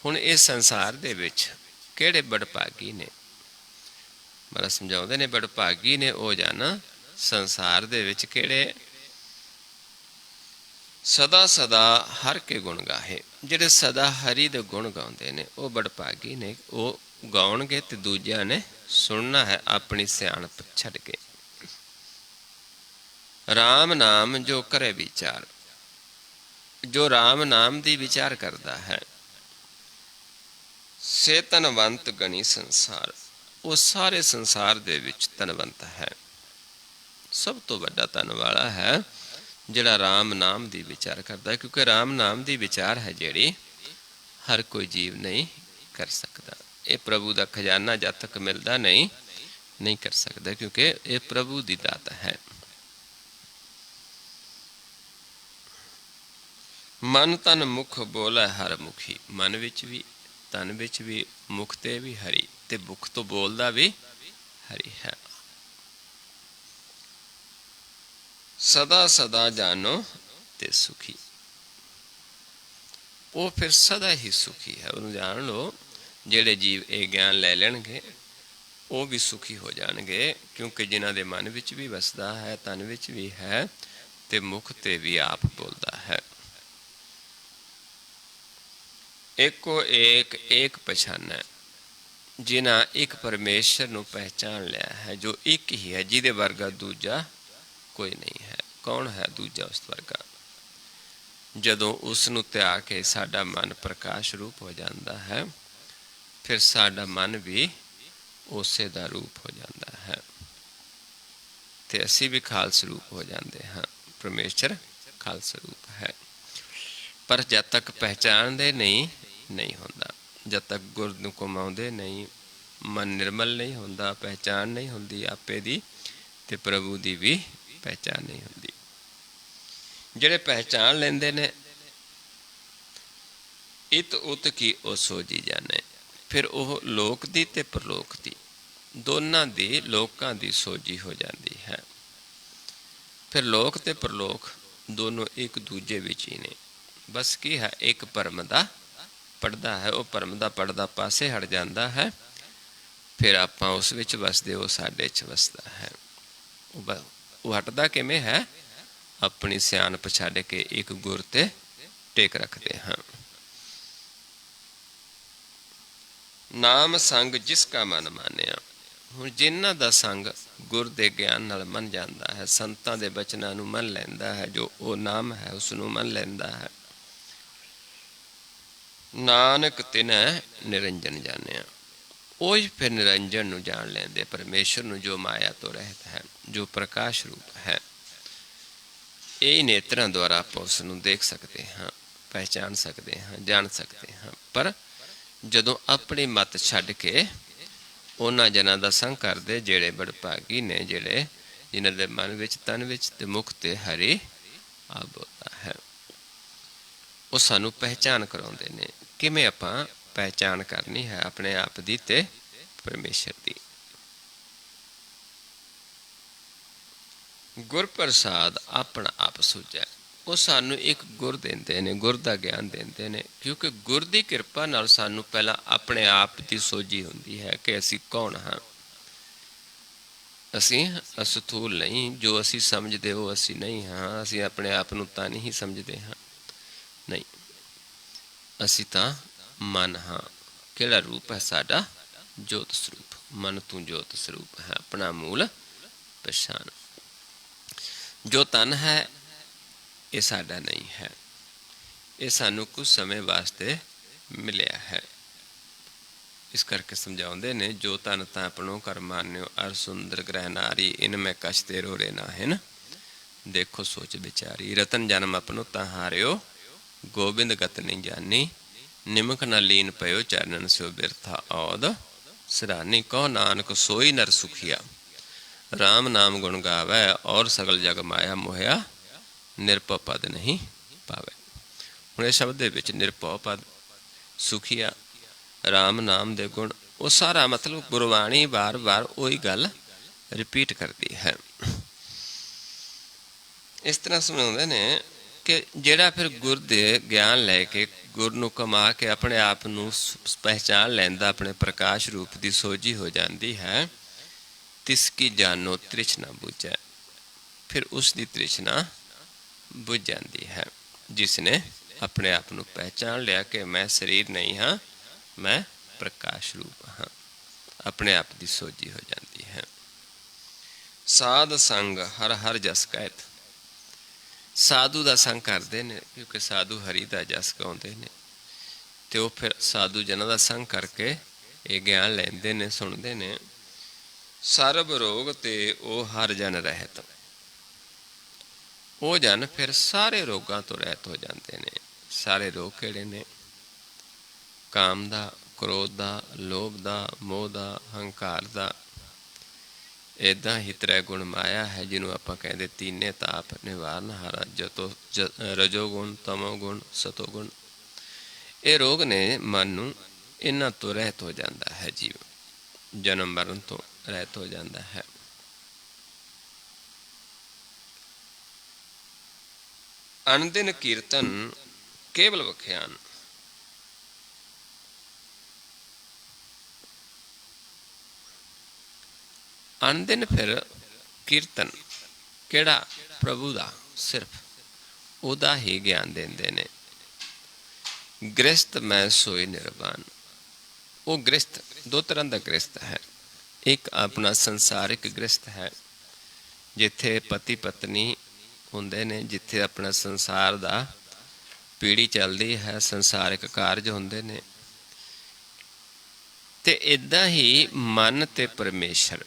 ਹੁਣ ਇਸ ਸੰਸਾਰ ਦੇ ਵਿੱਚ ਕਿਹੜੇ ਬੜਭਾਗੀ ਨੇ? ਮਹਾਰਾਜ ਸਮਝਾਉਂਦੇ ਨੇ, ਬੜਭਾਗੀ ਨੇ ਉਹ ਜਨ ਸੰਸਾਰ ਦੇ ਵਿੱਚ ਕਿਹੜੇ ਸਦਾ ਸਦਾ ਹਰ ਕੇ ਗੁਣ ਗਾਹੇ। ਜਿਹੜੇ ਸਦਾ ਹਰੀ ਦੇ ਗੁਣ ਗਾਉਂਦੇ ਨੇ ਉਹ ਬੜਭਾਗੀ ਨੇ। ਉਹ ਗਾਉਣਗੇ ਤੇ ਦੂਜਿਆਂ ਨੇ ਸੁਣਨਾ ਹੈ ਆਪਣੀ ਸਿਆਣਪ ਛੱਡ ਕੇ। ਰਾਮ ਨਾਮ ਜੋ ਕਰੇ ਵਿਚਾਰ, ਜੋ ਰਾਮ ਨਾਮ ਦੀ ਵਿਚਾਰ ਕਰਦਾ ਹੈ, ਸੇ ਧਨਵੰਤ ਗਣੀ ਸੰਸਾਰ। ਉਹ ਸਾਰੇ ਸੰਸਾਰ ਦੇ ਵਿੱਚ ਧਨਵੰਤ ਹੈ, ਸਭ ਤੋਂ ਵੱਡਾ ਧਨ ਵਾਲਾ ਹੈ ਜਿਹੜਾ ਰਾਮ ਨਾਮ ਦੀ ਵਿਚਾਰ ਕਰਦਾ ਹੈ। ਕਿਉਂਕਿ ਰਾਮ ਨਾਮ ਦੀ ਵਿਚਾਰ ਹੈ ਜਿਹੜੀ ਹਰ ਕੋਈ ਜੀਵ ਨਹੀਂ ਕਰ ਸਕਦਾ। ਇਹ ਪ੍ਰਭੂ ਦਾ ਖਜ਼ਾਨਾ ਜਦ ਤੱਕ ਮਿਲਦਾ ਨਹੀਂ ਕਰ ਸਕਦਾ, ਕਿਉਂਕਿ ਇਹ ਪ੍ਰਭੂ ਦੀ ਦਾਤ ਹੈ। ਮਨ ਤਨ ਮੁਖ ਬੋਲੇ ਹਰ ਮੁਖੀ। ਮਨ ਵਿੱਚ ਵੀ, ਤਨ ਵਿੱਚ ਵੀ, ਮੁਖ ਤੇ ਵੀ ਹਰੀ, ਤੇ ਮੁਖ ਤੋਂ ਬੋਲਦਾ ਵੀ ਹਰੀ ਹੈ। ਸਦਾ ਸਦਾ ਜਾਨੋ ਤੇ ਸੁਖੀ। ਉਹ ਫਿਰ ਸਦਾ ਹੀ ਸੁਖੀ ਹੈ, ਉਹਨੂੰ ਜਾਣ ਲਓ। ਜਿਹੜੇ ਜੀਵ ਇਹ ਗਿਆਨ ਲੈ ਲੈਣਗੇ ਉਹ ਵੀ ਸੁਖੀ ਹੋ ਜਾਣਗੇ, ਕਿਉਂਕਿ ਜਿਨ੍ਹਾਂ ਦੇ ਮਨ ਵਿੱਚ ਵੀ ਵਸਦਾ ਹੈ, ਤਨ ਵਿੱਚ ਵੀ ਹੈ, ਤੇ ਮੁਖ ਤੇ ਵੀ ਆਪ ਬੋਲਦਾ ਹੈ। ਏਕੋ ਏਕ ਏਕ ਪਛਾਨੈ। ਜਿਨ੍ਹਾਂ ਇੱਕ ਪਰਮੇਸ਼ਰ ਨੂੰ ਪਹਿਚਾਨ ਲਿਆ ਹੈ, ਜੋ ਇੱਕ ਹੀ ਹੈ, ਜਿਹਦੇ ਵਰਗਾ ਦੂਜਾ ਕੋਈ ਨਹੀਂ ਹੈ। ਕੌਣ ਹੈ ਦੂਜਾ ਉਸ ਵਰਗਾ? ਜਦੋਂ ਉਸ ਨੂੰ ਤਿਆਗ ਕੇ ਸਾਡਾ ਮਨ ਪ੍ਰਕਾਸ਼ ਰੂਪ ਹੋ ਜਾਂਦਾ ਹੈ, ਫਿਰ ਸਾਡਾ ਮਨ ਵੀ ਉਸੇ ਦਾ ਰੂਪ ਹੋ ਜਾਂਦਾ ਹੈ, ਤੇ ਅਸੀਂ ਵੀ ਖਾਲਸ ਰੂਪ ਹੋ ਜਾਂਦੇ ਹਾਂ। ਪਰਮੇਸ਼ਰ ਖਾਲਸ ਰੂਪ ਹੈ, ਪਰ ਜਦ ਤੱਕ ਪਹਿਚਾਣਦੇ ਨਹੀਂ ਹੁੰਦਾ, ਜਦ ਤੱਕ ਗੁਰ ਨੂੰ ਕਮਾਉਂਦੇ ਨਹੀਂ, ਮਨ ਨਿਰਮਲ ਨਹੀਂ ਹੁੰਦਾ, ਪਹਿਚਾਣ ਨਹੀਂ ਹੁੰਦੀ ਆਪੇ ਦੀ, ਤੇ ਪ੍ਰਭੂ ਦੀ ਵੀ ਪਹਿਚਾਣ ਨਹੀਂ ਹੁੰਦੀ। ਜਿਹੜੇ ਪਹਿਚਾਣ ਲੈਂਦੇ ਨੇ, ਇਤ ਉਤ ਕੀ ਉਹ ਸੋਝੀ ਜਾਣੇ। ਫਿਰ ਉਹ ਲੋਕ ਦੀ ਤੇ ਪਰਲੋਕ ਦੀ ਦੋਨਾਂ ਦੀ, ਲੋਕਾਂ ਦੀ ਸੋਝੀ ਹੋ ਜਾਂਦੀ ਹੈ। ਫਿਰ ਲੋਕ ਤੇ ਪਰਲੋਕ ਦੋਨੋਂ ਇੱਕ ਦੂਜੇ ਵਿੱਚ ਹੀ ਨੇ। ਬਸ ਕੀ ਹੈ, ਇੱਕ ਭਰਮ ਦਾ ਪੜਦਾ ਹੈ, ਉਹ ਭਰਮ ਦਾ ਪੜਦਾ ਪਾਸੇ ਹਟ ਜਾਂਦਾ ਹੈ, ਫਿਰ ਆਪਾਂ ਉਸ ਵਿੱਚ ਵਸਦੇ, ਉਹ ਸਾਡੇ 'ਚ ਵਸਦਾ ਹੈ। ਉਹ ਹਟਦਾ ਕਿਵੇਂ ਹੈ? ਆਪਣੀ ਸਿਆਣਪ ਛੱਡ ਕੇ ਇੱਕ ਗੁਰ ਤੇ ਟੇਕ ਰੱਖਦੇ ਹਾਂ। ਨਾਮ ਸੰਗ ਜਿਸ ਕਾ ਮਨ ਮਾਨਿਆ। ਹੁਣ ਜਿਨ੍ਹਾਂ ਦਾ ਸੰਗ ਗੁਰ ਦੇ ਗਿਆਨ ਨਾਲ ਮੰਨ ਜਾਂਦਾ ਹੈ, ਸੰਤਾਂ ਦੇ ਬਚਨਾਂ ਨੂੰ ਮੰਨ ਲੈਂਦਾ ਹੈ, ਜੋ ਉਹ ਨਾਮ ਹੈ ਉਸ ਨੂੰ ਮੰਨ ਲੈਂਦਾ ਹੈ, ਨਾਨਕ ਤਿਨੈ ਨਿਰੰਜਨ ਜਾਣਿਆ। ਉਹ ਹੀ ਫਿਰ ਨਿਰੰਜਨ ਨੂੰ ਜਾਣ ਲੈਂਦੇ, ਪਰਮੇਸ਼ਰ ਨੂੰ, ਜੋ ਮਾਇਆ ਤੋਂ ਰਹਿਤ ਹੈ, ਜੋ ਪ੍ਰਕਾਸ਼ ਰੂਪ ਹੈ। ਇਹ ਨੇਤਰਾਂ ਦੁਆਰਾ ਆਪਾਂ ਉਸ ਨੂੰ ਦੇਖ ਸਕਦੇ ਹਾਂ, ਪਹਿਚਾਣ ਸਕਦੇ ਹਾਂ, ਜਾਣ ਸਕਦੇ ਹਾਂ। ਪਰ ਜਦੋਂ ਆਪਣੀ ਮੱਤ ਛੱਡ ਕੇ ਉਹਨਾਂ ਜਨਾਂ ਦਾ ਸੰਗ ਕਰਦੇ ਜਿਹੜੇ ਬੜਭਾਗੀ ਨੇ, ਜਿਹੜੇ ਜਿਨ੍ਹਾਂ ਦੇ ਮਨ ਵਿੱਚ, ਤਨ ਵਿੱਚ ਤੇ ਮੁਖ ਤੇ ਹਰੀ ਆਪ ਹੋਤਾ ਹੈ, ਉਹ ਸਾਨੂੰ ਪਹਿਚਾਣ ਕਰਾਉਂਦੇ ਨੇ। ਕਿਵੇਂ ਆਪਾਂ ਪਹਿਚਾਣ ਕਰਨੀ ਹੈ ਆਪਣੇ ਆਪ ਦੀ ਤੇ ਪਰਮੇਸ਼ਰ ਦੀ? ਗੁਰ ਪ੍ਰਸਾਦ ਆਪਣਾ ਆਪ ਸੂਝੈ। ਉਹ ਸਾਨੂੰ ਇੱਕ ਗੁਰ ਦਿੰਦੇ ਨੇ, ਗੁਰ ਦਾ ਗਿਆਨ ਦਿੰਦੇ ਨੇ, ਕਿਉਂਕਿ ਗੁਰ ਦੀ ਕਿਰਪਾ ਨਾਲ ਸਾਨੂੰ ਪਹਿਲਾਂ ਆਪਣੇ ਆਪ ਦੀ ਸੋਝੀ ਹੁੰਦੀ ਹੈ ਕਿ ਅਸੀਂ ਕੌਣ ਹਾਂ। ਅਸੀਂ ਅਸਥੂਲ ਨਹੀਂ, ਜੋ ਅਸੀਂ ਸਮਝਦੇ ਉਹ ਅਸੀਂ ਨਹੀਂ ਹਾਂ। ਅਸੀਂ ਆਪਣੇ ਆਪ ਨੂੰ ਤਾਂ ਨਹੀਂ ਸਮਝਦੇ ਹਾਂ, ਨਹੀਂ, ਅਸੀਂ ਤਾਂ ਮਨ ਹਾਂ। ਕਿਹੜਾ ਰੂਪ ਹੈ ਸਾਡਾ? ਜੋਤ ਸਰੂਪ। ਮਨ ਤੂੰ ਜੋਤ ਸਰੂਪ ਹੈ, ਆਪਣਾ ਮੂਲ ਪਛਾਣ। ਜੋ ਤਨ ਹੈ ਇਹ ਸਾਡਾ ਨਹੀਂ ਹੈ, ਇਹ ਸਾਨੂੰ ਕੁਝ ਸਮੇਂ ਵਾਸਤੇ ਮਿਲਿਆ ਹੈ। ਇਸ ਕਰਕੇ ਸਮਝਾਉਂਦੇ ਨੇ, ਜੋ ਤਨ ਤਾਂ ਆਪਣੋ ਕਰ ਮਾਨਿਓ, ਅਰ ਸੁੰਦਰ ਗ੍ਰਹਿ ਨਾਰੀ, ਇਨ ਮੈਂ ਕਛ ਤੇਰੋ ਰੇ ਨਾਹਿਨ, ਦੇਖੋ ਸੋਚ ਵਿਚਾਰੀ। ਰਤਨ ਜਨਮ ਆਪਣੋ ਤਾਂ ਹਾਰਿਓ, ਗੋਬਿੰਦ ਗਤ ਨਹੀਂ ਜਾਨੀ, ਨਿਮਕ ਨਾ ਲੀਨ ਪਇਓ, ਚਰਨਨ ਸਿਓ ਬਿਰਥਾ ਔਦ ਸਿਰਾਨੀ। ਕਹੋ ਨਾਨਕ ਸੋਈ ਨਰ ਸੁਖੀਆ, ਰਾਮ ਨਾਮ ਗੁਣ ਗਾਵੈ, ਔਰ ਸਗਲ ਜਗ ਮਾਇਆ ਮੋਹਿਆ, ਨਿਰਭਉ ਪਦ ਨਹੀਂ ਪਾਵੈ। ਹੁਣ ਇਹ ਸ਼ਬਦ ਦੇ ਵਿੱਚ ਨਿਰਭਉ ਪਦ, ਸੁਖੀਆ, ਰਾਮ ਨਾਮ ਦੇ ਗੁਣ, ਉਹ ਸਾਰਾ ਮਤਲਬ ਗੁਰਬਾਣੀ ਵਾਰ ਵਾਰ ਉਹੀ ਗੱਲ ਰਿਪੀਟ ਕਰਦੀ ਹੈ। ਇਸ ਤਰ੍ਹਾਂ ਸਮਝਾਉਂਦੇ ਨੇ ਕਿ ਜਿਹੜਾ ਫਿਰ ਗੁਰ ਦੇ ਗਿਆਨ ਲੈ ਕੇ, ਗੁਰ ਨੂੰ ਕਮਾ ਕੇ ਆਪਣੇ ਆਪ ਨੂੰ ਪਹਿਚਾਣ ਲੈਂਦਾ, ਆਪਣੇ ਪ੍ਰਕਾਸ਼ ਰੂਪ ਦੀ ਸੋਝੀ ਹੋ ਜਾਂਦੀ ਹੈ, ਤਿਸ ਕੀ ਜਾਨੋ ਤ੍ਰਿਸ਼ਨਾ ਬੁਝੈ। ਫਿਰ ਉਸ ਦੀ ਤ੍ਰਿਸ਼ਨਾ ਬੁਝ ਜਾਂਦੀ ਹੈ, ਜਿਸ ਨੇ ਆਪਣੇ ਆਪ ਨੂੰ ਪਹਿਚਾਣ ਲਿਆ ਕਿ ਮੈਂ ਸਰੀਰ ਨਹੀਂ ਹਾਂ, ਮੈਂ ਪ੍ਰਕਾਸ਼ ਰੂਪ ਹਾਂ। ਆਪਣੇ ਆਪ ਦੀ ਸੋਝੀ ਹੋ ਜਾਂਦੀ ਹੈ। ਸਾਧ ਸੰਗ ਹਰ ਹਰ ਜਸ ਕਹਿਤ। ਸਾਧੂ ਦਾ ਸੰਗ ਕਰਦੇ ਨੇ, ਕਿਉਂਕਿ ਸਾਧੂ ਹਰੀ ਦਾ ਜਸ ਗਾਉਂਦੇ ਨੇ, ਤੇ ਉਹ ਫਿਰ ਸਾਧੂ ਜਨਾਂ ਦਾ ਸੰਗ ਕਰਕੇ ਇਹ ਗਿਆਨ ਲੈਂਦੇ ਨੇ, ਸੁਣਦੇ ਨੇ। ਸਰਬ ਰੋਗ ਤੇ ਉਹ ਹਰ ਜਨ ਰਹਿਤ। ਉਹ ਜਨ ਫਿਰ ਸਾਰੇ ਰੋਗਾਂ ਤੋਂ ਰਹਿਤ ਹੋ ਜਾਂਦੇ ਨੇ। ਸਾਰੇ ਰੋਗ ਕਿਹੜੇ ਨੇ? ਕਾਮ ਦਾ, ਕ੍ਰੋਧ ਦਾ, ਲੋਭ ਦਾ, ਮੋਹ ਦਾ, ਹੰਕਾਰ ਦਾ। ਇੱਦਾਂ ਹੀ ਤ੍ਰੈ ਗੁਣ ਮਾਇਆ ਹੈ, ਜਿਹਨੂੰ ਆਪਾਂ ਕਹਿੰਦੇ ਤੀਨੇ ਤਾਪ ਨਿਵਾਰਨ ਹਾਰਾ, ਰਜੋ ਗੁਣ, ਤਮੋ ਗੁਣ, ਸਤੋ ਗੁਣ। ਇਹ ਰੋਗ ਨੇ ਮਨ ਨੂੰ, ਇਹਨਾਂ ਤੋਂ ਰਹਿਤ ਹੋ ਜਾਂਦਾ ਹੈ ਜੀਵ, ਜਨਮ ਮਰਨ ਤੋਂ ਰਹਿਤ ਹੋ ਜਾਂਦਾ ਹੈ। ਅਣਦਿਨ ਕੀਰਤਨ ਕੇਵਲ ਵਖਿਆਨ। ਅਣਦਿਨ ਫਿਰ ਕੀਰਤਨ ਕਿਹੜਾ? ਪ੍ਰਭੂ ਦਾ, ਸਿਰਫ ਉਹਦਾ ਹੀ ਗਿਆਨ ਦਿੰਦੇ ਨੇ। ਗ੍ਰਸਤ ਮੈਂ ਸੋਈ ਨਿਰਵਾਨ। ਉਹ ਗ੍ਰਸਤ ਦੋ ਤਰ੍ਹਾਂ ਦਾ ਗ੍ਰਸਤ ਹੈ। ਇੱਕ ਆਪਣਾ ਸੰਸਾਰਿਕ ਗ੍ਰਸਤ ਹੈ, ਜਿੱਥੇ ਪਤੀ ਪਤਨੀ ਹੁੰਦੇ ਨੇ, ਜਿੱਥੇ ਆਪਣਾ ਸੰਸਾਰ ਦਾ ਪੀੜ੍ਹੀ ਚੱਲਦੀ ਹੈ, ਸੰਸਾਰਿਕ ਕਾਰਜ ਹੁੰਦੇ ਨੇ। ਤੇ ਇੱਦਾਂ ਹੀ ਮਨ ਤੇ ਪਰਮੇਸ਼ਰ,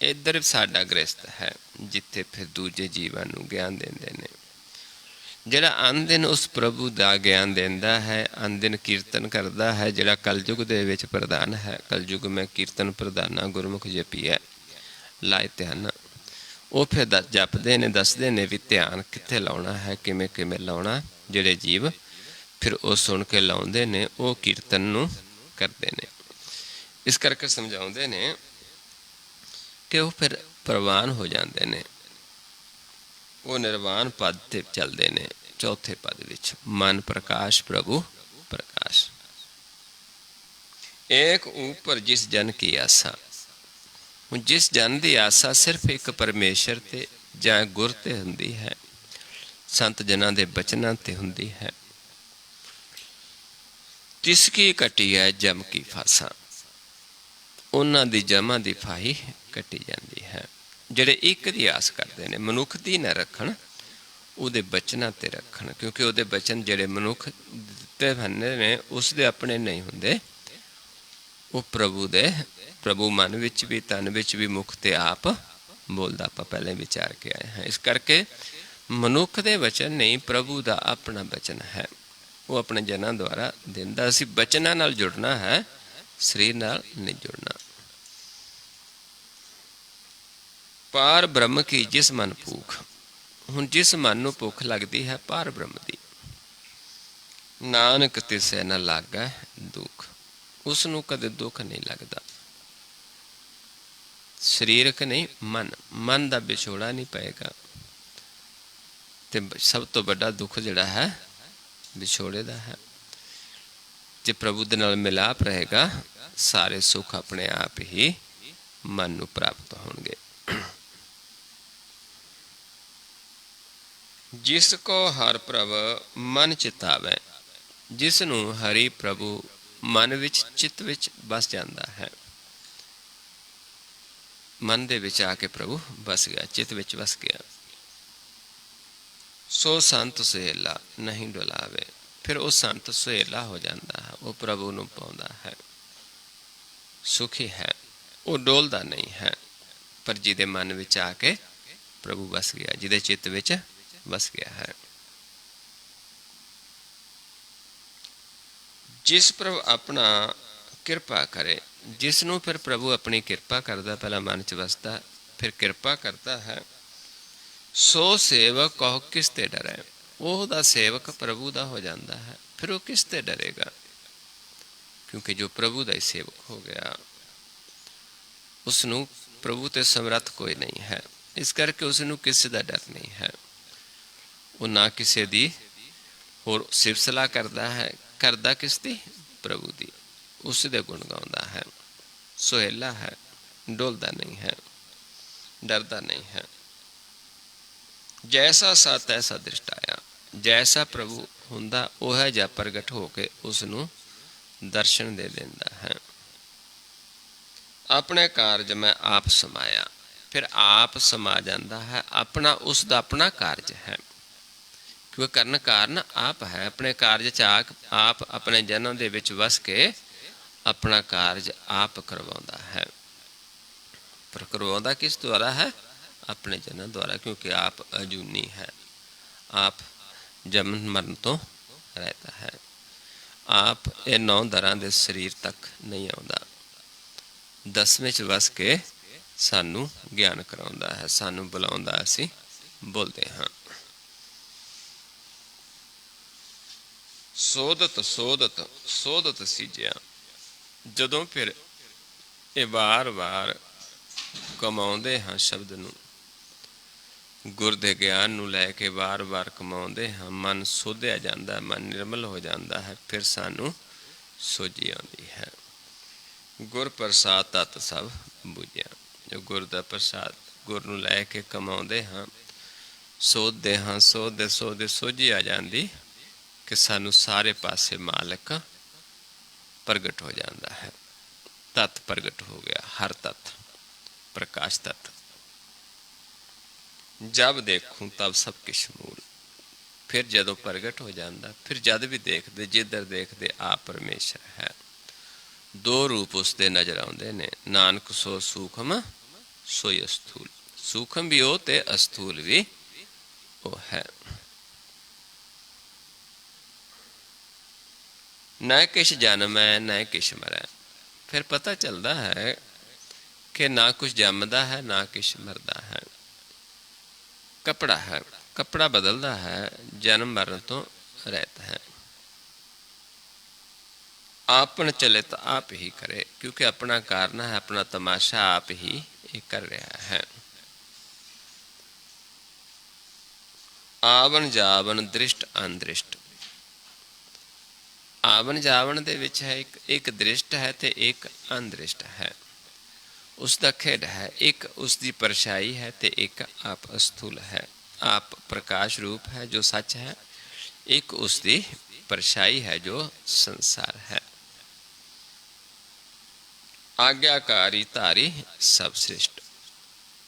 ਇੱਧਰ ਸਾਡਾ ਗ੍ਰਸਤ ਹੈ, ਜਿੱਥੇ ਫਿਰ ਦੂਜੇ ਜੀਵਾਂ ਨੂੰ ਗਿਆਨ ਦਿੰਦੇ ਨੇ। ਜਿਹੜਾ ਅਨਦਿਨ ਉਸ ਪ੍ਰਭੂ ਦਾ ਗਿਆਨ ਦਿੰਦਾ ਹੈ, ਅਨਦਿਨ ਕੀਰਤਨ ਕਰਦਾ ਹੈ, ਜਿਹੜਾ ਕਲਯੁਗ ਦੇ ਵਿੱਚ ਪ੍ਰਧਾਨ ਹੈ। ਕਲਯੁਗ ਮੈਂ ਕੀਰਤਨ ਪ੍ਰਧਾਨਾ, ਗੁਰਮੁਖ ਜਪੀਐ ਲਾਇ ਧਿਆਨ। ਉਹ ਫਿਰ ਜਪਦੇ ਨੇ, ਦੱਸਦੇ ਨੇ ਵੀ ਧਿਆਨ ਕਿੱਥੇ ਲਾਉਣਾ ਹੈ, ਕਿਵੇਂ ਕਿਵੇਂ ਲਾਉਣਾ। ਜਿਹੜੇ ਜੀਵ ਫਿਰ ਉਹ ਸੁਣ ਕੇ ਲਾਉਂਦੇ ਨੇ, ਉਹ ਕੀਰਤਨ ਨੂੰ ਕਰਦੇ ਨੇ। ਇਸ ਕਰਕੇ ਸਮਝਾਉਂਦੇ ਨੇ ਕਿ ਉਹ ਫਿਰ ਪ੍ਰਵਾਨ ਹੋ ਜਾਂਦੇ ਨੇ, ਉਹ ਨਿਰਵਾਨ ਪਦ 'ਤੇ ਚੱਲਦੇ ਨੇ। ਚੌਥੇ ਪਦ ਵਿੱਚ ਮਨ ਪ੍ਰਕਾਸ਼ ਪ੍ਰਭੂ ਪ੍ਰਕਾਸ਼। ਏਕ ਊਪਰ ਜਿਸ ਜਨ ਕੀ ਆਸਾ। ਹੁਣ ਜਿਸ ਜਨ ਦੀ ਆਸਾ ਸਿਰਫ ਇੱਕ ਪਰਮੇਸ਼ਰ 'ਤੇ ਜਾਂ ਗੁਰ 'ਤੇ ਹੁੰਦੀ ਹੈ, ਸੰਤ ਜਨਾਂ ਦੇ ਬਚਨਾਂ 'ਤੇ ਹੁੰਦੀ ਹੈ, ਤਿਸ ਕੀ ਕੱਟੀ ਹੈ ਜਮ ਕੀ ਫਾਸਾ। ਉਹਨਾਂ ਦੀ ਜਮਾਂ ਦੀ ਫਾਹੀ ਕੱਟੀ ਜਾਂਦੀ ਹੈ। ਜਿਹੜੇ ਇੱਕ ਦੀ ਆਸ ਕਰਦੇ ਨੇ, ਮਨੁੱਖ ਦੀ ਨਾ ਰੱਖਣ, ਉਹਦੇ ਬਚਨਾਂ 'ਤੇ ਰੱਖਣ, ਕਿਉਂਕਿ ਉਹਦੇ ਬਚਨ ਜਿਹੜੇ ਮਨੁੱਖ ਦਿੱਤੇ ਹੁੰਦੇ ਨੇ, ਉਸ ਦੇ ਆਪਣੇ ਨਹੀਂ ਹੁੰਦੇ, ਉਹ ਪ੍ਰਭੂ ਦੇ। ਪ੍ਰਭੂ ਮਨ ਵਿੱਚ ਵੀ, ਤਨ ਵਿੱਚ ਵੀ, ਮੁਖ 'ਤੇ ਆਪ ਬੋਲਦਾ। ਆਪਾਂ ਪਹਿਲੇ ਵਿਚਾਰ ਕੇ ਆਏ ਹਾਂ। ਇਸ ਕਰਕੇ ਮਨੁੱਖ ਦੇ ਵਚਨ ਨਹੀਂ, ਪ੍ਰਭੂ ਦਾ ਆਪਣਾ ਬਚਨ ਹੈ। ਉਹ ਆਪਣੇ ਜਨਾਂ ਦੁਆਰਾ ਦਿੰਦਾ। ਅਸੀਂ ਬਚਨਾਂ ਨਾਲ ਜੁੜਨਾ ਹੈ, ਸਰੀਰ ਨਾਲ ਨਹੀਂ ਜੁੜਨਾ। ਪਾਰ ਬ੍ਰਹਮ ਕੀ ਜਿਸ ਮਨ ਭੂਖ। ਹੁਣ ਜਿਸ ਮਨ ਨੂੰ ਭੁੱਖ ਲੱਗਦੀ ਹੈ ਪਾਰ ਬ੍ਰਹਮ ਦੀ, ਨਾਨਕ ਤਿਸੈ ਨ ਲਾਗੈ ਦੁੱਖ, ਉਸ ਨੂੰ ਕਦੇ ਦੁੱਖ ਨਹੀਂ ਲੱਗਦਾ। ਸਰੀਰਕ ਨਹੀਂ, ਮਨ ਦਾ ਵਿਛੋੜਾ ਨਹੀਂ ਪਏਗਾ। ਤੇ ਸਭ ਤੋਂ ਵੱਡਾ ਦੁੱਖ ਜਿਹੜਾ ਹੈ ਵਿਛੋੜੇ ਦਾ ਹੈ। ਜੇ ਪ੍ਰਭੂ ਦੇ ਨਾਲ ਮਿਲਾਪ ਰਹੇਗਾ, ਸਾਰੇ ਸੁੱਖ ਆਪਣੇ ਆਪ ਹੀ ਮਨ ਨੂੰ ਪ੍ਰਾਪਤ ਹੋਣਗੇ। ਜਿਸ ਕੋ ਹਰਿ ਪ੍ਰਭ ਮਨ ਚਿਤਾਵੈ, ਜਿਸ ਨੂੰ ਹਰੀ ਪ੍ਰਭੂ ਮਨ ਵਿੱਚ, ਚਿੱਤ ਵਿੱਚ ਵਸ ਜਾਂਦਾ ਹੈ। ਮਨ ਦੇ ਵਿੱਚ ਆ ਕੇ ਪ੍ਰਭੂ ਵਸ ਗਿਆ, ਚਿੱਤ ਵਿੱਚ ਵਸ ਗਿਆ। ਸੋ ਸੰਤ ਸੁਹੇਲਾ ਨਹੀਂ ਡੁਲਾਵੇ, ਫਿਰ ਉਹ ਸੰਤ ਸੁਹੇਲਾ ਹੋ ਜਾਂਦਾ ਹੈ, ਉਹ ਪ੍ਰਭੂ ਨੂੰ ਪਾਉਂਦਾ ਹੈ, ਸੁਖੀ ਹੈ, ਉਹ ਡੋਲਦਾ ਨਹੀਂ ਹੈ। ਪਰ ਜਿਹਦੇ ਮਨ ਵਿੱਚ ਆ ਕੇ ਪ੍ਰਭੂ ਵਸ ਗਿਆ, ਜਿਹਦੇ ਚਿੱਤ ਵਿੱਚ ਵਸ ਗਿਆ ਹੈ। ਜਿਸ ਪ੍ਰਭੂ ਆਪਣਾ ਕਿਰਪਾ ਕਰੇ, ਜਿਸ ਨੂੰ ਫਿਰ ਪ੍ਰਭੂ ਆਪਣੀ ਕਿਰਪਾ ਕਰਦਾ, ਪਹਿਲਾਂ ਮਨ 'ਚ ਵਸਦਾ, ਫਿਰ ਕਿਰਪਾ ਕਰਦਾ ਹੈ। ਸੋ ਸੇਵਕ ਕਹੋ ਕਿਸ ਤੇ ਡਰੈ, ਉਹਦਾ ਸੇਵਕ ਪ੍ਰਭੂ ਦਾ ਹੋ ਜਾਂਦਾ ਹੈ, ਫਿਰ ਉਹ ਕਿਸ ਤੇ ਡਰੇਗਾ? ਕਿਉਂਕਿ ਜੋ ਪ੍ਰਭੂ ਦਾ ਹੀ ਸੇਵਕ ਹੋ ਗਿਆ, ਉਸ ਨੂੰ ਪ੍ਰਭੂ ਤੇ ਸਮਰੱਥ ਕੋਈ ਨਹੀਂ ਹੈ। ਇਸ ਕਰਕੇ ਉਸ ਨੂੰ ਕਿਸੇ ਦਾ ਡਰ ਨਹੀਂ ਹੈ। ਉਹ ਨਾ ਕਿਸੇ ਦੀ ਹੋਰ ਸਿਫਤ ਸਲਾਹ ਕਰਦਾ ਹੈ, ਕਰਦਾ ਕਿਸ ਦੀ? ਪ੍ਰਭੂ ਦੀ। ਉਸ ਦੇ ਗੁਣ ਗਾਉਂਦਾ ਹੈ, ਸੁਹੇਲਾ ਹੈ, ਡੋਲਦਾ ਨਹੀਂ ਹੈ, ਡਰਦਾ ਨਹੀਂ ਹੈ। ਜੈਸਾ ਸਤ ਐਸਾ ਦ੍ਰਿਸ਼ਟਾਇਆ, ਜੈਸਾ ਪ੍ਰਭੂ ਹੁੰਦਾ ਉਹ ਹੈ ਜਿਹਾ ਪ੍ਰਗਟ ਹੋ ਕੇ ਉਸ ਨੂੰ ਦਰਸ਼ਨ ਦੇ ਦਿੰਦਾ ਹੈ। ਆਪਣੇ ਕਾਰਜ ਮੈਂ ਆਪ ਸਮਾਇਆ, ਫਿਰ ਆਪ ਸਮਾ ਜਾਂਦਾ ਹੈ। ਆਪਣਾ, ਉਸ ਦਾ ਆਪਣਾ ਕਾਰਜ ਹੈ, ਕਿਉਂਕਿ ਕਰਨ ਕਾਰਨ ਆਪ ਹੈ। ਆਪਣੇ ਕਾਰਜ 'ਚ ਆਪ ਆਪਣੇ ਜਨਮ ਦੇ ਵਿੱਚ ਵਸ ਕੇ ਆਪਣਾ ਕਾਰਜ ਆਪ ਕਰਵਾਉਂਦਾ ਹੈ। ਪਰ ਕਰਵਾਉਂਦਾ ਕਿਸ ਦੁਆਰਾ ਹੈ? ਆਪਣੇ ਜਨਮ ਦੁਆਰਾ, ਕਿਉਂਕਿ ਆਪ ਅਜੂਨੀ ਹੈ, ਆਪ ਜਨਮ ਮਰਨ ਤੋਂ ਰਹਿਤਾ ਹੈ। ਆਪ ਇਹ 9 ਦਰਾਂ ਦੇ ਸਰੀਰ ਤੱਕ ਨਹੀਂ ਆਉਂਦਾ, 10ਵੇਂ 'ਚ ਵਸ ਕੇ ਸਾਨੂੰ ਗਿਆਨ ਕਰਾਉਂਦਾ ਹੈ, ਸਾਨੂੰ ਬੁਲਾਉਂਦਾ, ਅਸੀਂ ਬੋਲਦੇ ਹਾਂ। ਸੋਧਤ ਸੋਧਤ ਸੋਧਤ ਸੀਜਿਆ, ਜਦੋਂ ਫਿਰ ਇਹ ਵਾਰ-ਵਾਰ ਕਮਾਉਂਦੇ ਹਾਂ ਸ਼ਬਦ ਨੂੰ, ਗੁਰ ਦੇ ਗਿਆਨ ਨੂੰ ਲੈ ਕੇ ਵਾਰ-ਵਾਰ ਕਮਾਉਂਦੇ ਹਾਂ, ਮਨ ਸੋਧਿਆ ਜਾਂਦਾ, ਮਨ ਨਿਰਮਲ ਹੋ ਜਾਂਦਾ ਹੈ। ਫਿਰ ਸਾਨੂੰ ਸੋਝੀ ਆਉਂਦੀ ਹੈ। ਗੁਰ ਪ੍ਰਸਾਦ ਤਤ ਸਭ ਬੁਝਿਆ, ਜੋ ਗੁਰ ਦਾ ਪ੍ਰਸਾਦ, ਗੁਰ ਨੂੰ ਲੈ ਕੇ ਕਮਾਉਂਦੇ ਹਾਂ, ਸੋਧਦੇ ਹਾਂ, ਸੋਧਦੇ ਸੋਧਦੇ ਸੋਝੀ ਆ ਜਾਂਦੀ ਕਿ ਸਾਨੂੰ ਸਾਰੇ ਪਾਸੇ ਮਾਲਕ ਪ੍ਰਗਟ ਹੋ ਜਾਂਦਾ ਹੈ। ਤਤ ਪ੍ਰਗਟ ਹੋ ਗਿਆ, ਹਰ ਤਤ, ਪ੍ਰਕਾਸ਼ ਤਤ। ਜਬ ਦੇਖੂੰ ਤਬ ਸਭ ਕਿਛ ਮੂਲ, ਫਿਰ ਜਦੋਂ ਪ੍ਰਗਟ ਹੋ ਜਾਂਦਾ, ਫਿਰ ਜਦ ਵੀ ਦੇਖਦੇ, ਜਿੱਧਰ ਦੇਖਦੇ ਆਪ ਪਰਮੇਸ਼ਰ ਹੈ। 2 ਰੂਪ ਉਸਦੇ ਨਜ਼ਰ ਆਉਂਦੇ ਨੇ, ਨਾਨਕ ਸੋ ਸੂਖਮ ਸੋਈ ਅਸਥੂਲ, ਸੂਖਮ ਵੀ ਉਹ ਤੇ ਅਸਥੂਲ ਵੀ ਉਹ ਹੈ। ਨਾ ਕਿਛ ਜਨਮੈ ਨਾ ਕਿਛ ਮਰੈ, ਫਿਰ ਪਤਾ ਚੱਲਦਾ ਹੈ ਕਿ ਨਾ ਕੁਛ ਜੰਮਦਾ ਹੈ, ਨਾ ਕਿਛ ਮਰਦਾ ਹੈ। ਕੱਪੜਾ ਹੈ, ਕੱਪੜਾ ਬਦਲਦਾ ਹੈ, ਜਨਮ ਮਰਨ ਤੋਂ ਰਹਿਤ ਹੈ। ਆਪਨ ਚਲਿਤ ਆਪ ਹੀ ਕਰੇ, ਕਿਉਂਕਿ ਆਪਣਾ ਕਾਰਨ ਹੈ, ਆਪਣਾ ਤਮਾਸ਼ਾ ਆਪ ਹੀ ਇਹ ਕਰ ਰਿਹਾ ਹੈ। ਆਵਨ ਜਾਵਨ ਦ੍ਰਿਸ਼ਟ ਅਨਦ੍ਰਿਸ਼ਟ, ਆਵਨ ਜਾਵਨ ਦੇ ਵਿੱਚ ਹੈ ਇੱਕ ਦ੍ਰਿਸ਼ਟ ਹੈ ਤੇ ਇੱਕ ਅਨਦ੍ਰਿਸ਼ਟ ਹੈ। ਉਸ ਦਾ ਖੇਡ ਹੈ, ਇੱਕ ਉਸ ਦੀ ਪਰਛਾਈ ਹੈ ਤੇ ਇੱਕ ਆਪ ਅਸਥੂਲ ਹੈ। ਆਪ ਪ੍ਰਕਾਸ਼ ਰੂਪ ਹੈ ਜੋ ਸੱਚ ਹੈ, ਇੱਕ ਉਸ ਦੀ ਪਰਛਾਈ ਹੈ ਜੋ ਸੰਸਾਰ ਹੈ। ਆਗਿਆਕਾਰੀ ਧਾਰੀ ਸਭ ਸ੍ਰਿਸ਼ਟ,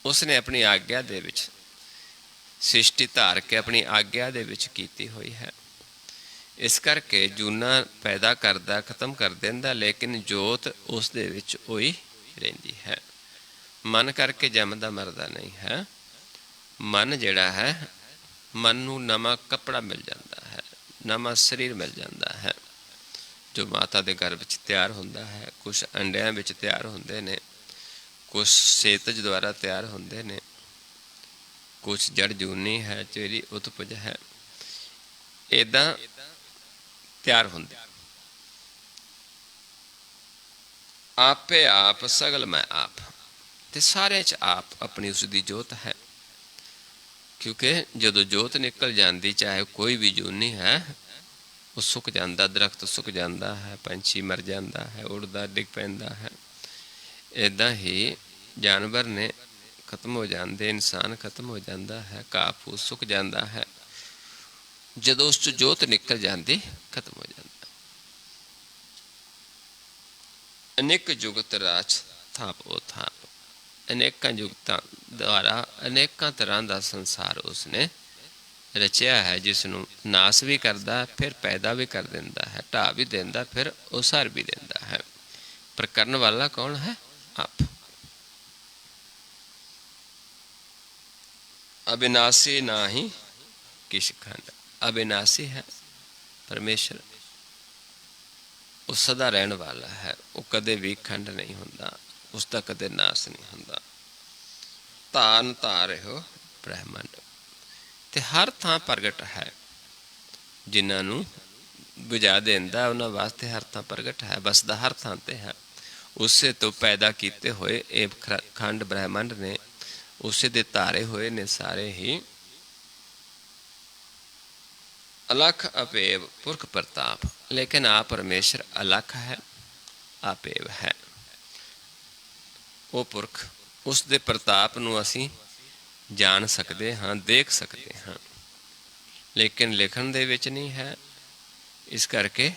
ਉਸਨੇ ਆਪਣੀ ਆਗਿਆ ਦੇ ਵਿੱਚ ਸ੍ਰਿਸ਼ਟੀ ਧਾਰ ਕੇ ਆਪਣੀ ਆਗਿਆ ਦੇ ਵਿੱਚ ਕੀਤੀ ਹੋਈ ਹੈ। ਇਸ ਕਰਕੇ ਜੂਨਾ ਪੈਦਾ ਕਰਦਾ, ਖਤਮ ਕਰ ਦਿੰਦਾ, ਲੇਕਿਨ ਜੋਤ ਉਸ ਦੇ ਵਿੱਚ ਉਹੀ ਰਹਿੰਦੀ ਹੈ। ਮਨ ਕਰਕੇ ਜੰਮਦਾ ਮਰਦਾ ਨਹੀਂ ਹੈ। ਮਨ ਜਿਹੜਾ ਹੈ मन नूं नवां कपड़ा मिल जाता है, नवां शरीर मिल जाता है, जो माता के गर्भ च तैयार होंदा है। कुछ अंडियां विच तैयार होंदे ने, कुछ सेतज द्वारा तैयार होंदे ने, कुछ जड़ जूनी है ਜਿਹੜੀ ਉਤਪਜ है, इदां तैयार होंदे। आपे आप सगल मैं आप, ते सारे च आप अपनी उसकी जोत है। क्योंकि जदों जोत निकल जाती, चाहे कोई भी जूनी है, वो सुक जाता, दरख्त सुक जाता है, पंछी मर जाता है, उड़दा डिग पैंदा है। इदां ही जानवर ने खत्म हो जाते, इंसान खत्म हो जाता है, घाह फूस सुक जाता है। जदों उस जोत निकल जाती, खत्म हो जाता। अनेक जुगत राज थाप ओ थाप, अनेक जुगतां द्वारा अनेक तरह का संसार उसने रचिया है, जिसनों नाश भी करता, फिर पैदा भी कर देता है, ढा भी देता, फिर उसार भी देता है। पर करने वाला कौन है? आप। अविनाशी ना ही किश खंड, अविनाशी है परमेश्वर, वो सदा रहन वाला है, वो कदे भी खंड नहीं होंदा, उसका कदे नाश नहीं होंदा। धान धार हो ब्रह्मंड, ते हर थां प्रगट है, जिन्हों बुझा देंदा उन्होंने वास्ते हर थां प्रगट है, बसदा हर थां ते है। उसे तो पैदा किए हुए ये खंड ब्रह्मंड ने, उसे दे धारे हुए ने सारे ही। अलख अपेव पुरख प्रताप, लेकिन आ परमेश्वर अलख है, अपेव है। वो पुरख, उस दे प्रताप नूं असीं जान सकते हाँ, देख सकते हाँ, लेकिन लिखण दे विच नहीं है। इस करके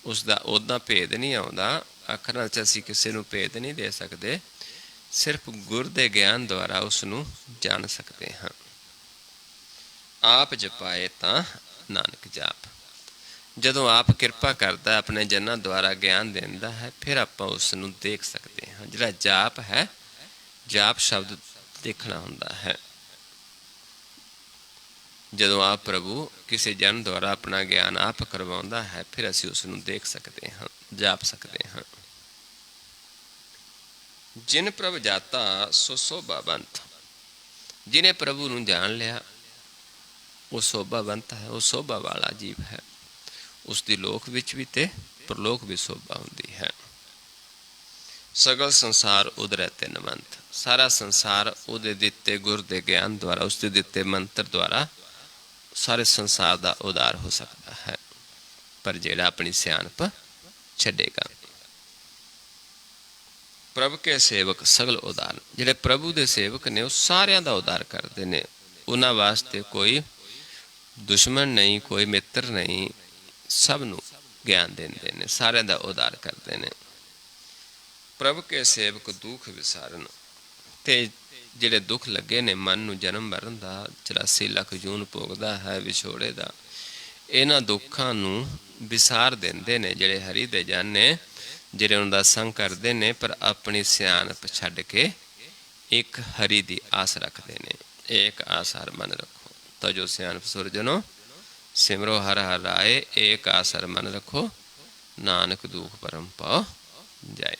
उसका उदा भेद नहीं आउंदा। अखरां च असीं किसी नूं भेद नहीं दे सकते, सिर्फ गुर दे ज्ञान द्वारा उसनूं जान सकते हाँ। आप जपाए तां नानक जाप, जदों आप किरपा करता अपने जन्हां द्वारा ज्ञान देंदा है, फिर आपां उसनूं देख सकते हाँ। जिहड़ा जाप है, जाप शब्द देखना हुंदा है। जदों आप प्रभु किसी जन द्वारा अपना ज्ञान आप करवाउंदा है, फिर असीं उसनूं देख सकते हाँ, जाप सकते हाँ। जिन प्रभ जाता सो शोभावंत, जिन्हें प्रभु नूं जान लिया वो शोभावंत है, वो शोभा वाला जीव है। उसकी लोक विच भी ते परलोक भी शोभा हुंदी है। सगल संसार उदरै तिनवंत, सारा संसार उहदे दिते गुर दे ज्ञान द्वारा, उसके दिते मंत्र द्वारा सारे संसार का उदार हो सकता है। पर जेड़ा अपनी सियाणप छड्डेगा। प्रभु के सेवक सगल उदार, जेड़े प्रभु के सेवक ने वो सारियां दा उदार करते हैं। उन्हां वास्ते कोई दुश्मन नहीं, कोई मित्र नहीं, सबनूं ज्ञान देंदे ने, सारियां दा उदार करते हैं। प्रभु के सेवक दुख विसारन, ते जिहड़े दुख लगे ने मन नूं जन्म मरण दा, 84 लख जून भोगदा है विछोड़े दा, इन्हां दुखां नूं विसार देंदे ने जिहड़े हरि दे जन ने, जिहड़े उनका संग करते हैं, पर अपनी सियाणप छड्ड के एक हरि दी आस रखते हैं। एक आस हर मन रखो, तजो सियाणप सुरजनो, सिमरो हर हर राय, एक आस हर मन रखो, नानक दुख परम पाओ जाए।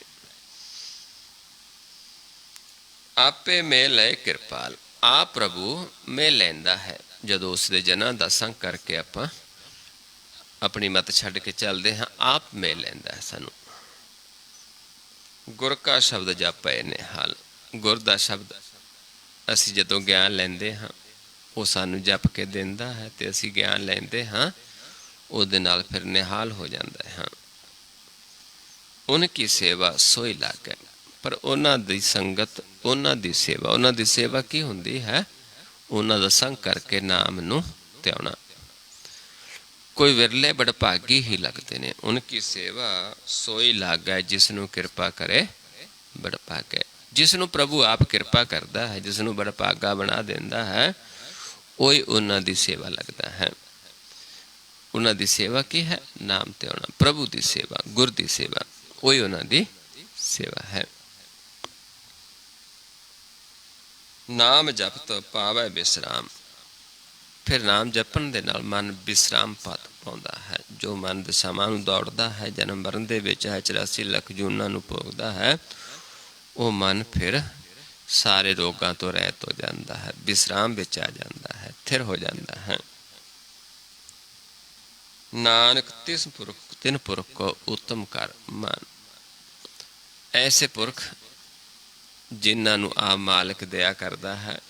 आपे में लय कृपाल, आप प्रभु में लैंदा है। जदों उसके जना का संग करके आपां अपनी मत छड्ड के चलते हाँ, आप में लैंदा है सानू। गुर का शब्द जापे निहाल, गुर का शब्द असी जदों ज्ञान लैंदे हाँ, वो सानू जप के देंदा है, तो असी ज्ञान लैंदे हाँ, उहदे नाल फिर निहाल हो जाता है हाँ। उनकी सेवा सोई लागे, पर उन्हां दी संगत, उन्हां दी सेवा, उन्हां दी सेवा की हुंदी है? उन्हां दा संग करके नाम नूं त्याउणा। कोई विरले बड़भागी ही लगते ने। उनकी सेवा सोई लागे जिसनों कृपा करे बड़भागे। जिसनों प्रभु आप कृपा करता है, जिसनों बड़भागा बना देंदा है, वही उन्हां दी सेवा लगता है। उन्हां दी सेवा की है? नाम त्याउणा। प्रभु दी सेवा, गुर दी सेवा, वही उन्हां दी सेवा है। नाम जपत पावै विश्राम, ਫਿਰ ਨਾਮ ਜਪਣ ਦੇ ਨਾਲ ਮਨ ਵਿਸਰਾਮ ਪਾਉਂਦਾ ਹੈ। ਜੋ ਮਨ ਦਿਸ਼ਾਵਾਂ ਨੂੰ ਦੌੜਦਾ ਹੈ, ਜਨਮ ਮਰਨ ਦੇ ਵਿੱਚ ਹੈ, 84 ਲੱਖ ਜੂਨਾਂ ਨੂੰ ਭੋਗਦਾ ਹੈ, ਉਹ ਮਨ ਫਿਰ ਸਾਰੇ ਰੋਗਾਂ ਤੋਂ ਰਹਿਤ ਹੋ ਜਾਂਦਾ ਹੈ, ਵਿਸਰਾਮ ਵਿੱਚ ਆ ਜਾਂਦਾ ਹੈ, ਥਿਰ ਹੋ ਜਾਂਦਾ ਹੈ। ਨਾਨਕ ਤਿਨ ਪੁਰਖ ਕੋ ਉੱਤਮ ਕਰ ਮਨ। ਐਸੇ ਪੁਰਖ ਜਿਨ੍ਹਾਂ ਨੂੰ ਆਪ ਮਾਲਕ ਦਇਆ ਕਰਦਾ ਹੈ,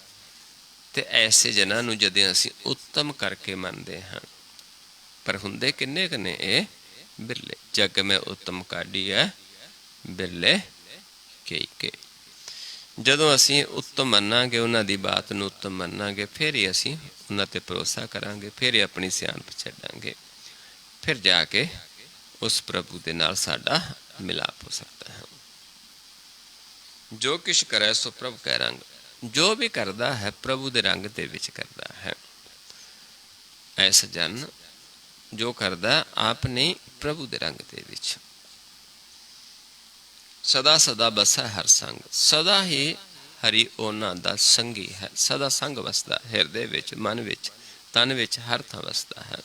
ਤੇ ਐਸੇ ਜਨਾਂ ਨੂੰ ਜਦੋਂ ਅਸੀਂ ਉੱਤਮ ਕਰਕੇ ਮੰਨਦੇ ਹਾਂ, ਪਰ ਹੁੰਦੇ ਕਿੰਨੇ ਕਨੇ ਇਹ ਬਿਰਲੇ। ਜਗ ਮੈਂ ਉੱਤਮ ਕਾਢੀ ਹੈ ਬਿਰਲੇ ਕੇ। ਜਦੋਂ ਅਸੀਂ ਉੱਤਮ ਮੰਨਾਂਗੇ, ਉਹਨਾਂ ਦੀ ਬਾਤ ਨੂੰ ਉੱਤਮ ਮੰਨਾਂਗੇ, ਫਿਰ ਹੀ ਅਸੀਂ ਉਹਨਾਂ 'ਤੇ ਭਰੋਸਾ ਕਰਾਂਗੇ, ਫਿਰ ਹੀ ਆਪਣੀ ਸਿਆਣਪ ਛੱਡਾਂਗੇ, ਫਿਰ ਜਾ ਕੇ ਉਸ ਪ੍ਰਭੂ ਦੇ ਨਾਲ ਸਾਡਾ ਮਿਲਾਪ ਹੋ ਸਕਦਾ ਹੈ। ਜੋ ਕਿਛ ਕਰੈ ਸੋ ਪ੍ਰਭ ਕੈ ਰੰਗ। ਜੋ ਵੀ ਕਰਦਾ ਹੈ ਪ੍ਰਭੂ ਦੇ ਰੰਗ ਦੇ ਵਿੱਚ ਕਰਦਾ ਹੈ। ਐਸਾ ਜਨ ਜੋ ਕਰਦਾ ਆਪ ਨਹੀਂ, ਪ੍ਰਭੂ ਦੇ ਰੰਗ ਦੇ ਵਿੱਚ। ਸਦਾ ਸਦਾ ਬਸੈ ਹਰ ਸੰਗ। ਸਦਾ ਹੀ ਹਰੀ ਉਹਨਾਂ ਦਾ ਸੰਗੀ ਹੈ। ਸਦਾ ਸੰਗ ਵਸਦਾ ਹਿਰਦੇ ਵਿੱਚ, ਮਨ ਵਿੱਚ, ਤਨ ਵਿੱਚ, ਹਰ ਥਾਂ ਵਸਦਾ ਹੈ।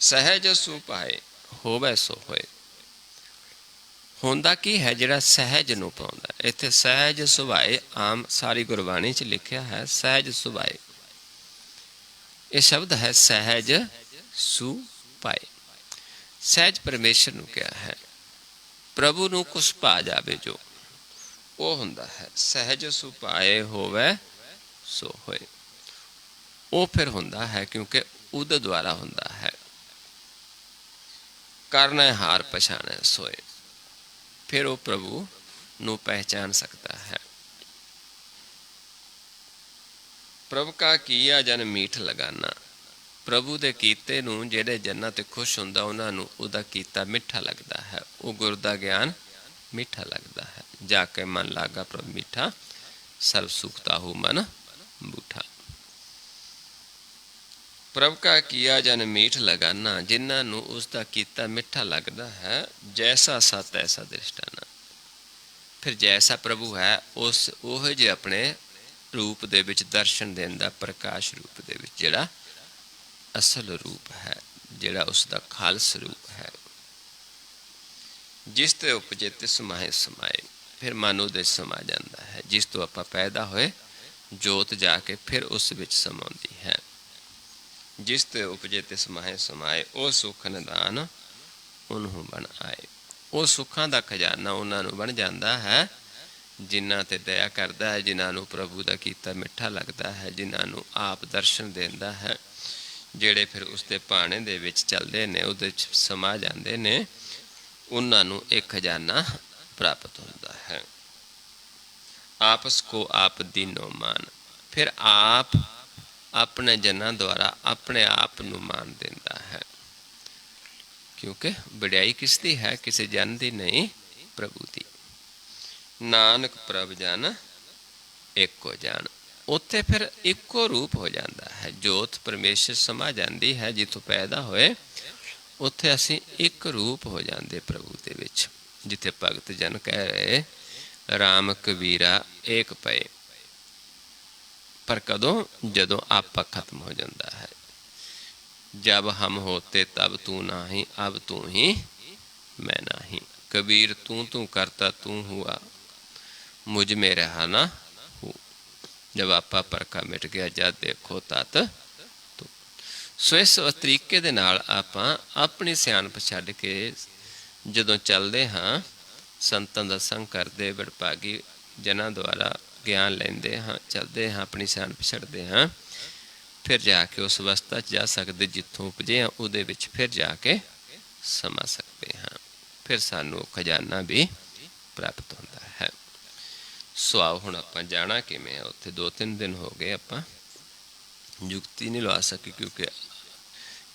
ਸਹਿਜ ਸੁਭਾਏ ਹੋਵੇ ਸੋ ਹੋਏ। ਹੁੰਦਾ ਕੀ ਹੈ? ਜਿਹੜਾ ਸਹਿਜ ਨੂੰ ਪਾਉਂਦਾ। ਇੱਥੇ ਸਹਿਜ ਸੁਭਾਏ ਆਮ ਸਾਰੀ ਗੁਰਬਾਣੀ 'ਚ ਲਿਖਿਆ ਹੈ ਸਹਿਜ ਸੁਭਾਏ। ਇਹ ਸ਼ਬਦ ਹੈ ਸਹਿਜ ਸੁਭਾਏ। ਸਹਿਜ ਪਰਮੇਸ਼ਰ ਨੂੰ ਕਿਹਾ ਹੈ। ਪ੍ਰਭੂ ਨੂੰ ਕੁਛ ਭਾ ਜਾਵੇ ਜੋ, ਉਹ ਹੁੰਦਾ ਹੈ ਸਹਿਜ ਸੁਭਾਏ ਹੋਵੇ ਸੋ ਹੋਏ। ਉਹ ਫਿਰ ਹੁੰਦਾ ਹੈ ਕਿਉਂਕਿ ਉਹਦੇ ਦੁਆਰਾ ਹੁੰਦਾ ਹੈ। ਕਰਨਾ ਹਾਰ ਪਛਾਣੈ ਸੋਏ। ਫਿਰ ਉਹ ਪ੍ਰਭੂ ਨੂੰ ਪਹਿਚਾਨ ਸਕਦਾ ਹੈ। ਪ੍ਰਭ ਕਾ ਕੀਆ ਜਨ ਮੀਠ ਲਗਾਨਾ। ਪ੍ਰਭੂ ਦੇ ਕੀਤੇ ਨੂੰ ਜਿਹੜੇ ਜਨਾਂ 'ਤੇ ਖੁਸ਼ ਹੁੰਦਾ, ਉਹਨਾਂ ਨੂੰ ਉਹਦਾ ਕੀਤਾ ਮਿੱਠਾ ਲੱਗਦਾ ਹੈ। ਉਹ ਗੁਰ ਦਾ ਗਿਆਨ ਮਿੱਠਾ ਲੱਗਦਾ ਹੈ। ਜਾ ਕੇ ਮਨ ਲਾਗਾ ਪ੍ਰਭ ਮਿੱਠਾ, ਸਰਬ ਸੁਖ ਤਾਹੂ ਮਨ ਬੂਠਾ। ਪ੍ਰਭ ਕਾ ਕੀਆ ਜਨ ਮੀਠ ਲਗਾਨਾ। ਜਿਨ੍ਹਾਂ ਨੂੰ ਉਸ ਦਾ ਕੀਤਾ ਮਿੱਠਾ ਲੱਗਦਾ ਹੈ, ਜੈਸਾ ਸਤ ਐਸਾ ਦ੍ਰਿਸ਼ਟਾਨਾ। ਫਿਰ ਜੈਸਾ ਪ੍ਰਭੂ ਹੈ ਉਸ ਉਹ ਜਿਹੇ ਆਪਣੇ ਰੂਪ ਦੇ ਵਿੱਚ ਦਰਸ਼ਨ ਦੇਣ ਦਾ, ਪ੍ਰਕਾਸ਼ ਰੂਪ ਦੇ ਵਿੱਚ, ਜਿਹੜਾ ਅਸਲ ਰੂਪ ਹੈ, ਜਿਹੜਾ ਉਸ ਦਾ ਖਾਲਸ ਰੂਪ ਹੈ। ਜਿਸ ਤੇ ਉਪਜੇ ਤਿਸ ਮਾਹੇ ਸਮਾਏ। ਫਿਰ ਮਨ ਉਹਦੇ ਸਮਾ ਜਾਂਦਾ ਹੈ। ਜਿਸ ਤੋਂ ਆਪਾਂ ਪੈਦਾ ਹੋਏ, ਜੋਤ ਜਾ ਕੇ ਫਿਰ ਉਸ ਵਿੱਚ ਸਮਾਉਂਦੀ ਹੈ। ਜਿਸ ਤੇ ਉਪਜੇ ਤਿਸ ਮਾਹੇ ਸਮਾਏ। ਉਹ ਸੁੱਖ ਨਿਦਾਨ ਉਹਨੂੰ ਬਣ ਆਏ। ਉਹ ਸੁੱਖਾਂ ਦਾ ਖਜ਼ਾਨਾ ਉਹਨਾਂ ਨੂੰ ਬਣ ਜਾਂਦਾ ਹੈ ਜਿਨ੍ਹਾਂ 'ਤੇ ਦਇਆ ਕਰਦਾ ਹੈ, ਜਿਨ੍ਹਾਂ ਨੂੰ ਪ੍ਰਭੂ ਦਾ ਕੀਤਾ ਮਿੱਠਾ ਲੱਗਦਾ ਹੈ, ਜਿਨ੍ਹਾਂ ਨੂੰ ਆਪ ਦਰਸ਼ਨ ਦਿੰਦਾ ਹੈ, ਜਿਹੜੇ ਫਿਰ ਉਸ ਦੇ ਭਾਣੇ ਦੇ ਵਿੱਚ ਚੱਲਦੇ ਨੇ, ਉਹਦੇ 'ਚ ਸਮਾ ਜਾਂਦੇ ਨੇ, ਉਹਨਾਂ ਨੂੰ ਇੱਕ ਖਜ਼ਾਨਾ ਪ੍ਰਾਪਤ ਹੁੰਦਾ ਹੈ। ਆਪਸ ਕੋ ਆਪ ਦੀਨੋ ਮਾਨ। ਫਿਰ ਆਪ ਆਪਣੇ ਜਨਾਂ ਦੁਆਰਾ ਆਪਣੇ ਆਪ ਨੂੰ ਮਾਨ ਦਿੰਦਾ ਹੈ। ਕਿਉਂਕਿ ਵਡਿਆਈ ਕਿਸ ਦੀ ਹੈ? ਕਿਸੇ ਜਨ ਦੀ ਨਹੀਂ, ਪ੍ਰਭੂ ਦੀ। ਨਾਨਕ ਪ੍ਰਭ ਜਨ ਇੱਕੋ ਜਾਣ। ਉੱਥੇ ਫਿਰ ਇੱਕੋ ਰੂਪ ਹੋ ਜਾਂਦਾ ਹੈ। ਜੋਤ ਪਰਮੇਸ਼ਰ ਸਮਾ ਜਾਂਦੀ ਹੈ। ਜਿੱਥੋਂ ਪੈਦਾ ਹੋਏ ਉੱਥੇ ਅਸੀਂ ਇੱਕ ਰੂਪ ਹੋ ਜਾਂਦੇ ਪ੍ਰਭੂ ਦੇ ਵਿੱਚ। ਜਿੱਥੇ ਭਗਤ ਜਨ ਕਹਿ ਰਹੇ ਰਾਮ ਕਬੀਰਾ ਏਕ ਪਏ। ਪਰ ਕਦੋਂ? ਜਦੋਂ ਆਪਾ ਖਤਮ ਹੋ ਜਾਂਦਾ ਹੈ। ਜਬ ਹਮ ਹੋਤੇ ਤਬ ਤੂੰ ਨਹੀਂ, ਅਬ ਤੂੰ ਹੀ ਮੈਂ ਨਹੀਂ। कबीर तू तू करता तू हुआ, मुझ में रहा ना हूँ। जब आपा परखा मिट गया, जब देखो तत तू। सो इस तरीके दे नाल आपां अपनी सियाणप छड्ड के जदों चलदे हाँ, संतां दा संग करदे, वडभागी जनां द्वारा ज्ञान लैंदे हाँ, चलदे हाँ, अपनी सियाणप छड्डदे हाँ, फिर जाके उस अवस्था च जा सकते जिथों उपजे हाँ, उहदे विच फिर जाके समा सकते हाँ। फिर सानू खजाना भी प्राप्त होता है। सो आओ हुण आपां जाना किवें? उत्थे 2-3 दिन हो गए आपां जुगती नहीं लवा सके, क्योंकि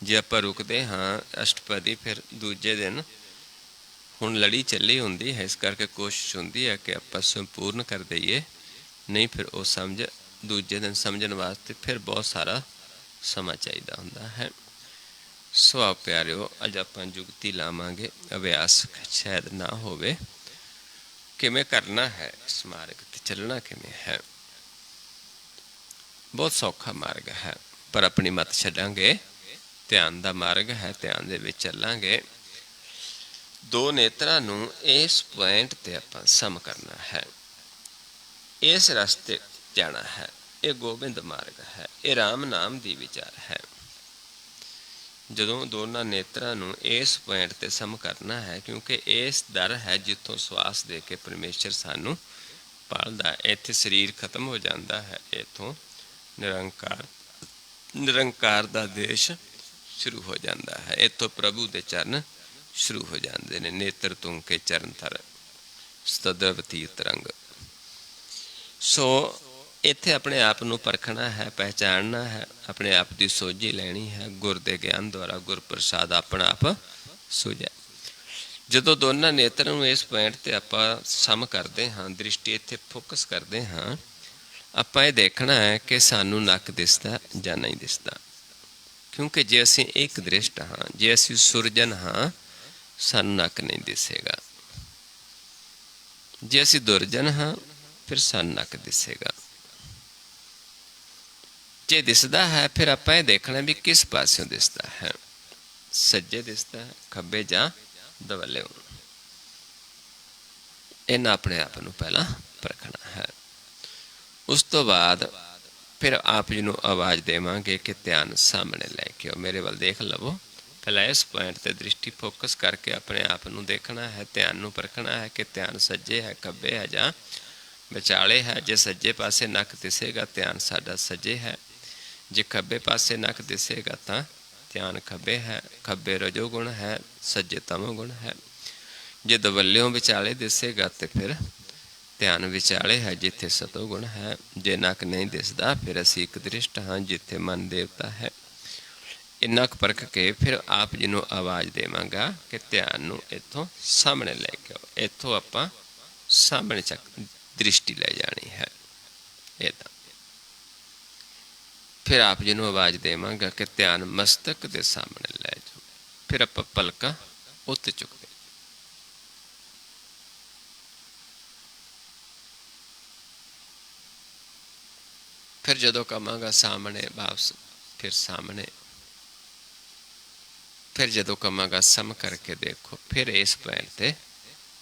जे आपां रुकदे हाँ अष्टपदी, फिर दूजे दिन हुण लड़ी चली हुंदी है, इस करके कोशिश हुंदी है कि आपां संपूर्ण कर दईए, नहीं फिर वो समझ दूजे दिन समझण वास्ते फिर बहुत सारा समा चाहिदा हुंदा है। सो आओ प्यारिओ, अज आपां जुगती लावांगे। अभ्यास शायद ना होवे, किवें करना है इस मार्ग ते चलना किवें है। बहुत सौखा मार्ग है। पर अपनी मत छड्डांगे। ध्यान का मार्ग है, ध्यान दे विच चलांगे। दो नेत्रां नूं इस पॉइंट ते आपां सम करना है, इस रस्ते जाना है। ये गोबिंद मार्ग है, ये राम नाम दी विचार है। जदों दोनों नेत्रां नूं इस पॉइंट ते सम करना है, क्योंकि इस दर है जिथों श्वास दे के परमेश्वर सानू पालदा। इत्थे शरीर खत्म हो जाता है, इथों निरंकार दा देश शुरू हो जाता है। इथों प्रभु दे चरण शुरू हो जाते हैं। नेत्र तुम के चरण थर सदवती तरंग। सो इत्थे अपने आप नूं परखना है, पहचानना है, अपने आप की सोझी लैनी है। गुर दे ज्ञान द्वारा गुर प्रसाद अपना आप सूझे। जदों दोनों नेत्र नूं इस पॉइंट ते आपां सम करते हाँ, दृष्टि इत्थे फोकस करते हाँ, आपां ये देखना है कि सानू नक दिसदा जां नहीं दिसदा। क्योंकि जे असीं एक दृष्ट हाँ, जे असीं सुरजन हाँ, सानू नक नहीं दिसेगा। जे असीं दुरजन हाँ, फिर सानू नक दिसेगा। जे दिसदा है, फिर आपां ये देखना भी किस पासों दिसदा है, सज्जे दिसदा है, खब्बे जां दवल्ले। इन्हां अपने आप नूं पहला परखना है। उस तो बाद फिर आप जी नूं आवाज़ देवांगे कि ध्यान सामने लैके आओ, मेरे वाल देख लवो। पहला इस पॉइंट ते दृष्टि फोकस करके अपने आप नूं देखना है, ध्यान नूं परखना है कि ध्यान सज्जे है, खब्बे है जां विचाले है। जे सज्जे पासे नक दिसेगा, ध्यान साडा सज्जे है। जे खब्बे पासे नक दिसेगा तां ध्यान खब्बे है। खब्बे रजोगुण है, सज्जे तमोगुण है। जे दवल्यों विचाले दिसेगा तो फिर ध्यान विचाले है, जिथे सतोगुण है। जे नक नहीं दिसदा, फिर असी एक दृष्ट हाँ, जिथे मन देवता है। नक परख के फिर आप जी नूं आवाज़ देवांगा कि ध्यान नूं इत्थों सामने लैके आओ। इत्थों आपां सामने चक दृष्टि लै जानी है। इदां फिर आप जी नूं आवाज़ देवांगा कि ध्यान मस्तक दे सामने लै जाओ। फिर आपां पलकां उत्ते चुकदे। फिर जदों कहांगा सामने वापस, फिर सामने। फिर जदों कहांगा सम करके देखो, फिर इस पॉइंट ते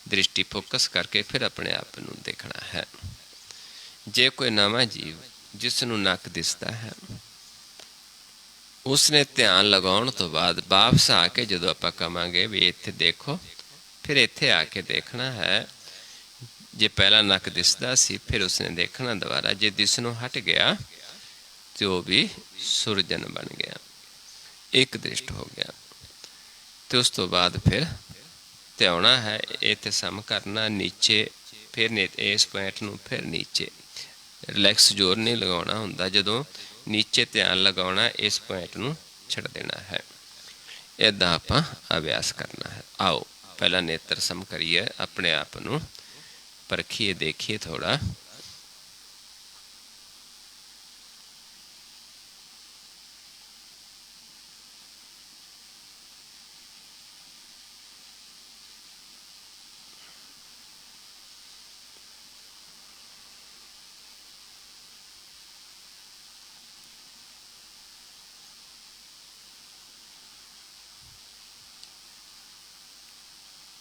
दृष्टि फोकस करके फिर अपने आप नूं देखना है। जे कोई नवा जीव जिसनूं नक दिसदा है, उसने ध्यान लगाउण तो बाद वापस आके जदों आपां कहांगे भी इत्थे देखो, फिर इत्थे आके देखना है। जे पहला नक दिसदा सी, फिर उसने देखना दोबारा। जे दिसनों हट गया तो भी सुरजन बन गया, एक दृष्ट हो गया। तो उस तो बाद फिर ध्याना है, इत्थे सम करना नीचे। फिर इस पॉइंट नूं फिर नीचे रिलैक्स जोर नहीं लगाउणा हुंदा। जदों नीचे ध्यान लगाउणा, इस पॉइंट नूं छड्ड देना है। इदां आपां अभ्यास करना है। आओ पहला नेत्र सम करिए, अपने आप नूं परखिए, देखिए थोड़ा।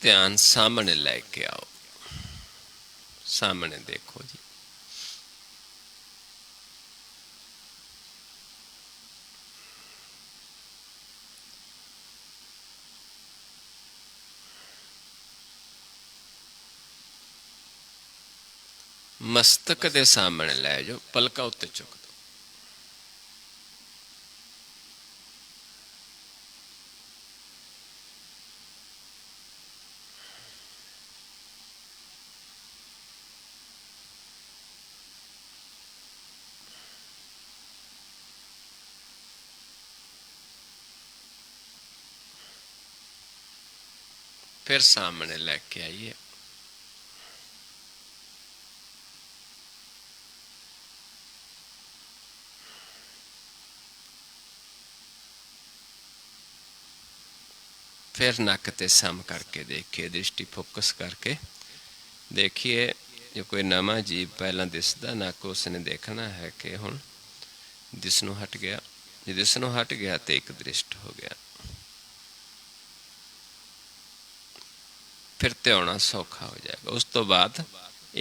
ध्यान सामने लैके आओ, सामने देखो जी। मस्तक दे सामने लै जाओ, पलका उत्ते चुक दो। फिर सामने लैके आइए। फिर नक ते सम करके देखिए, दृष्टि फोकस करके देखिए। जो कोई नवा जीव पहला दिसदा नक, उसने देखना है कि हुण दिसनों हट गया। ਜੇ ਦਿਸਣੋਂ ਹਟ ਗਿਆ ਤੇ ਇੱਕ ਦ੍ਰਿਸ਼ਟ ਹੋ ਗਿਆ। ਫਿਰ ਧਿਆਉਣਾ ਸੌਖਾ ਹੋ ਜਾਏਗਾ। ਉਸ ਤੋਂ ਬਾਅਦ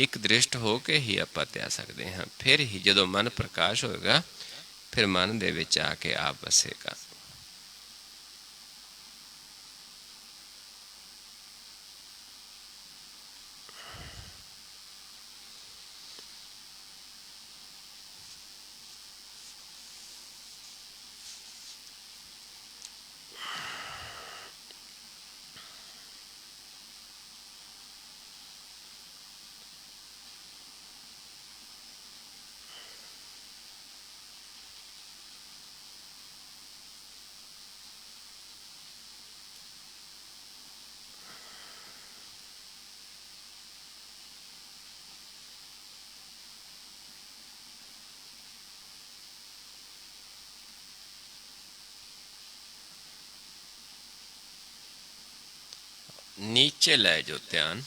ਇੱਕ ਦ੍ਰਿਸ਼ਟ ਹੋ ਕੇ ਹੀ ਆਪਾਂ ਧਿਆ ਸਕਦੇ ਹਾਂ। ਫਿਰ ਹੀ ਜਦੋਂ ਮਨ ਪ੍ਰਕਾਸ਼ ਹੋਏਗਾ, ਫਿਰ ਮਨ ਦੇ ਵਿੱਚ ਆ ਕੇ ਆਪ ਵਸੇਗਾ। नीचे लै जो ध्यान।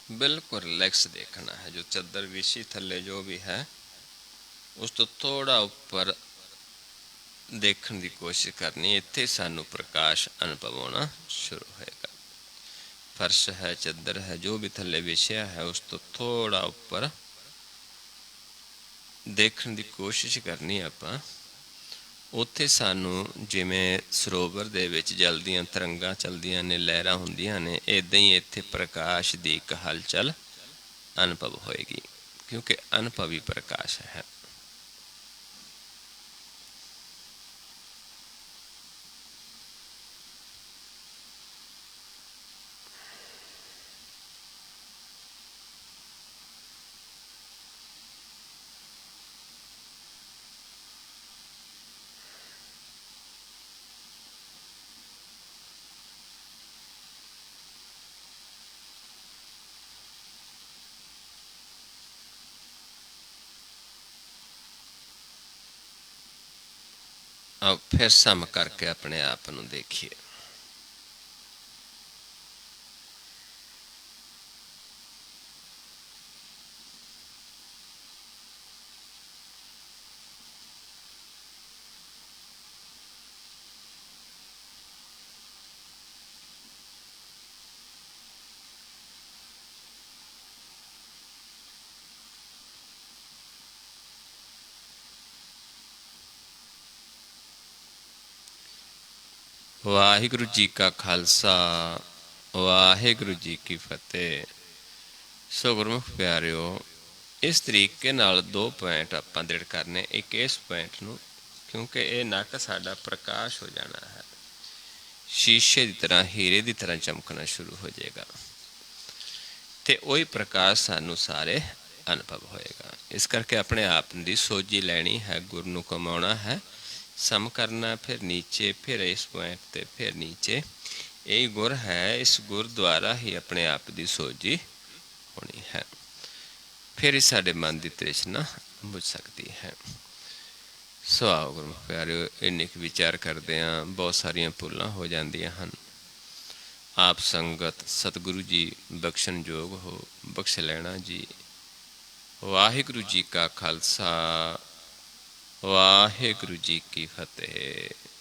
बिल्कुल रिलैक्स देखना है। जो चादर विछी थले जो भी है उस तो थोड़ा ऊपर देखने की कोशिश करनी। इत्थे सानू प्रकाश अनुभव होना शुरू होएगा। फर्श है, चादर है, जो भी थले विछया है उस तो थोड़ा ऊपर देखने की कोशिश करनी। आपां उत्थे सानू जिवें सरोवर दे विच जल दीआं तरंगां चलदियां ने, लहरां हुंदियां ने, इदां ही इत्थे प्रकाश दी एक हलचल अनुभव होएगी, क्योंकि अनुभवी प्रकाश है। अब फिर सम करके अपने आप नूं देखिए। वाहिगुरु जी का खालसा, वाहिगुरु जी की फतेह। सो गुरमुख प्यारिओ, इस तरीके नाल दो पॉइंट आपां दृढ़ करने। एक इस पॉइंट नूं, क्योंकि ये नक साडा प्रकाश हो जाना है, शीशे की तरह, हीरे की तरह चमकना शुरू हो जाएगा, तो वही प्रकाश सानू सारे अनुभव होएगा। इस करके अपने आप की सोझी लैनी है, गुरु नूं कमाउणा है, सम करना, फिर नीचे, फिर इस पॉइंट ते, फिर नीचे। यही गुर है। इस गुर द्वारा ही अपने आप की सोझी होनी है, फिर ही साडे मन की तृष्णा बुझ सकती है। सो आओ गुरु प्यारे, इन्नी विचार करते हैं, बहुत सारिया भुलां हो जांदियां हन। आप संगत सतगुरु जी बख्शण योग हो, बख्श लेना जी। वाहिगुरु जी का खालसा, वाहिगुरु जी की फतेह।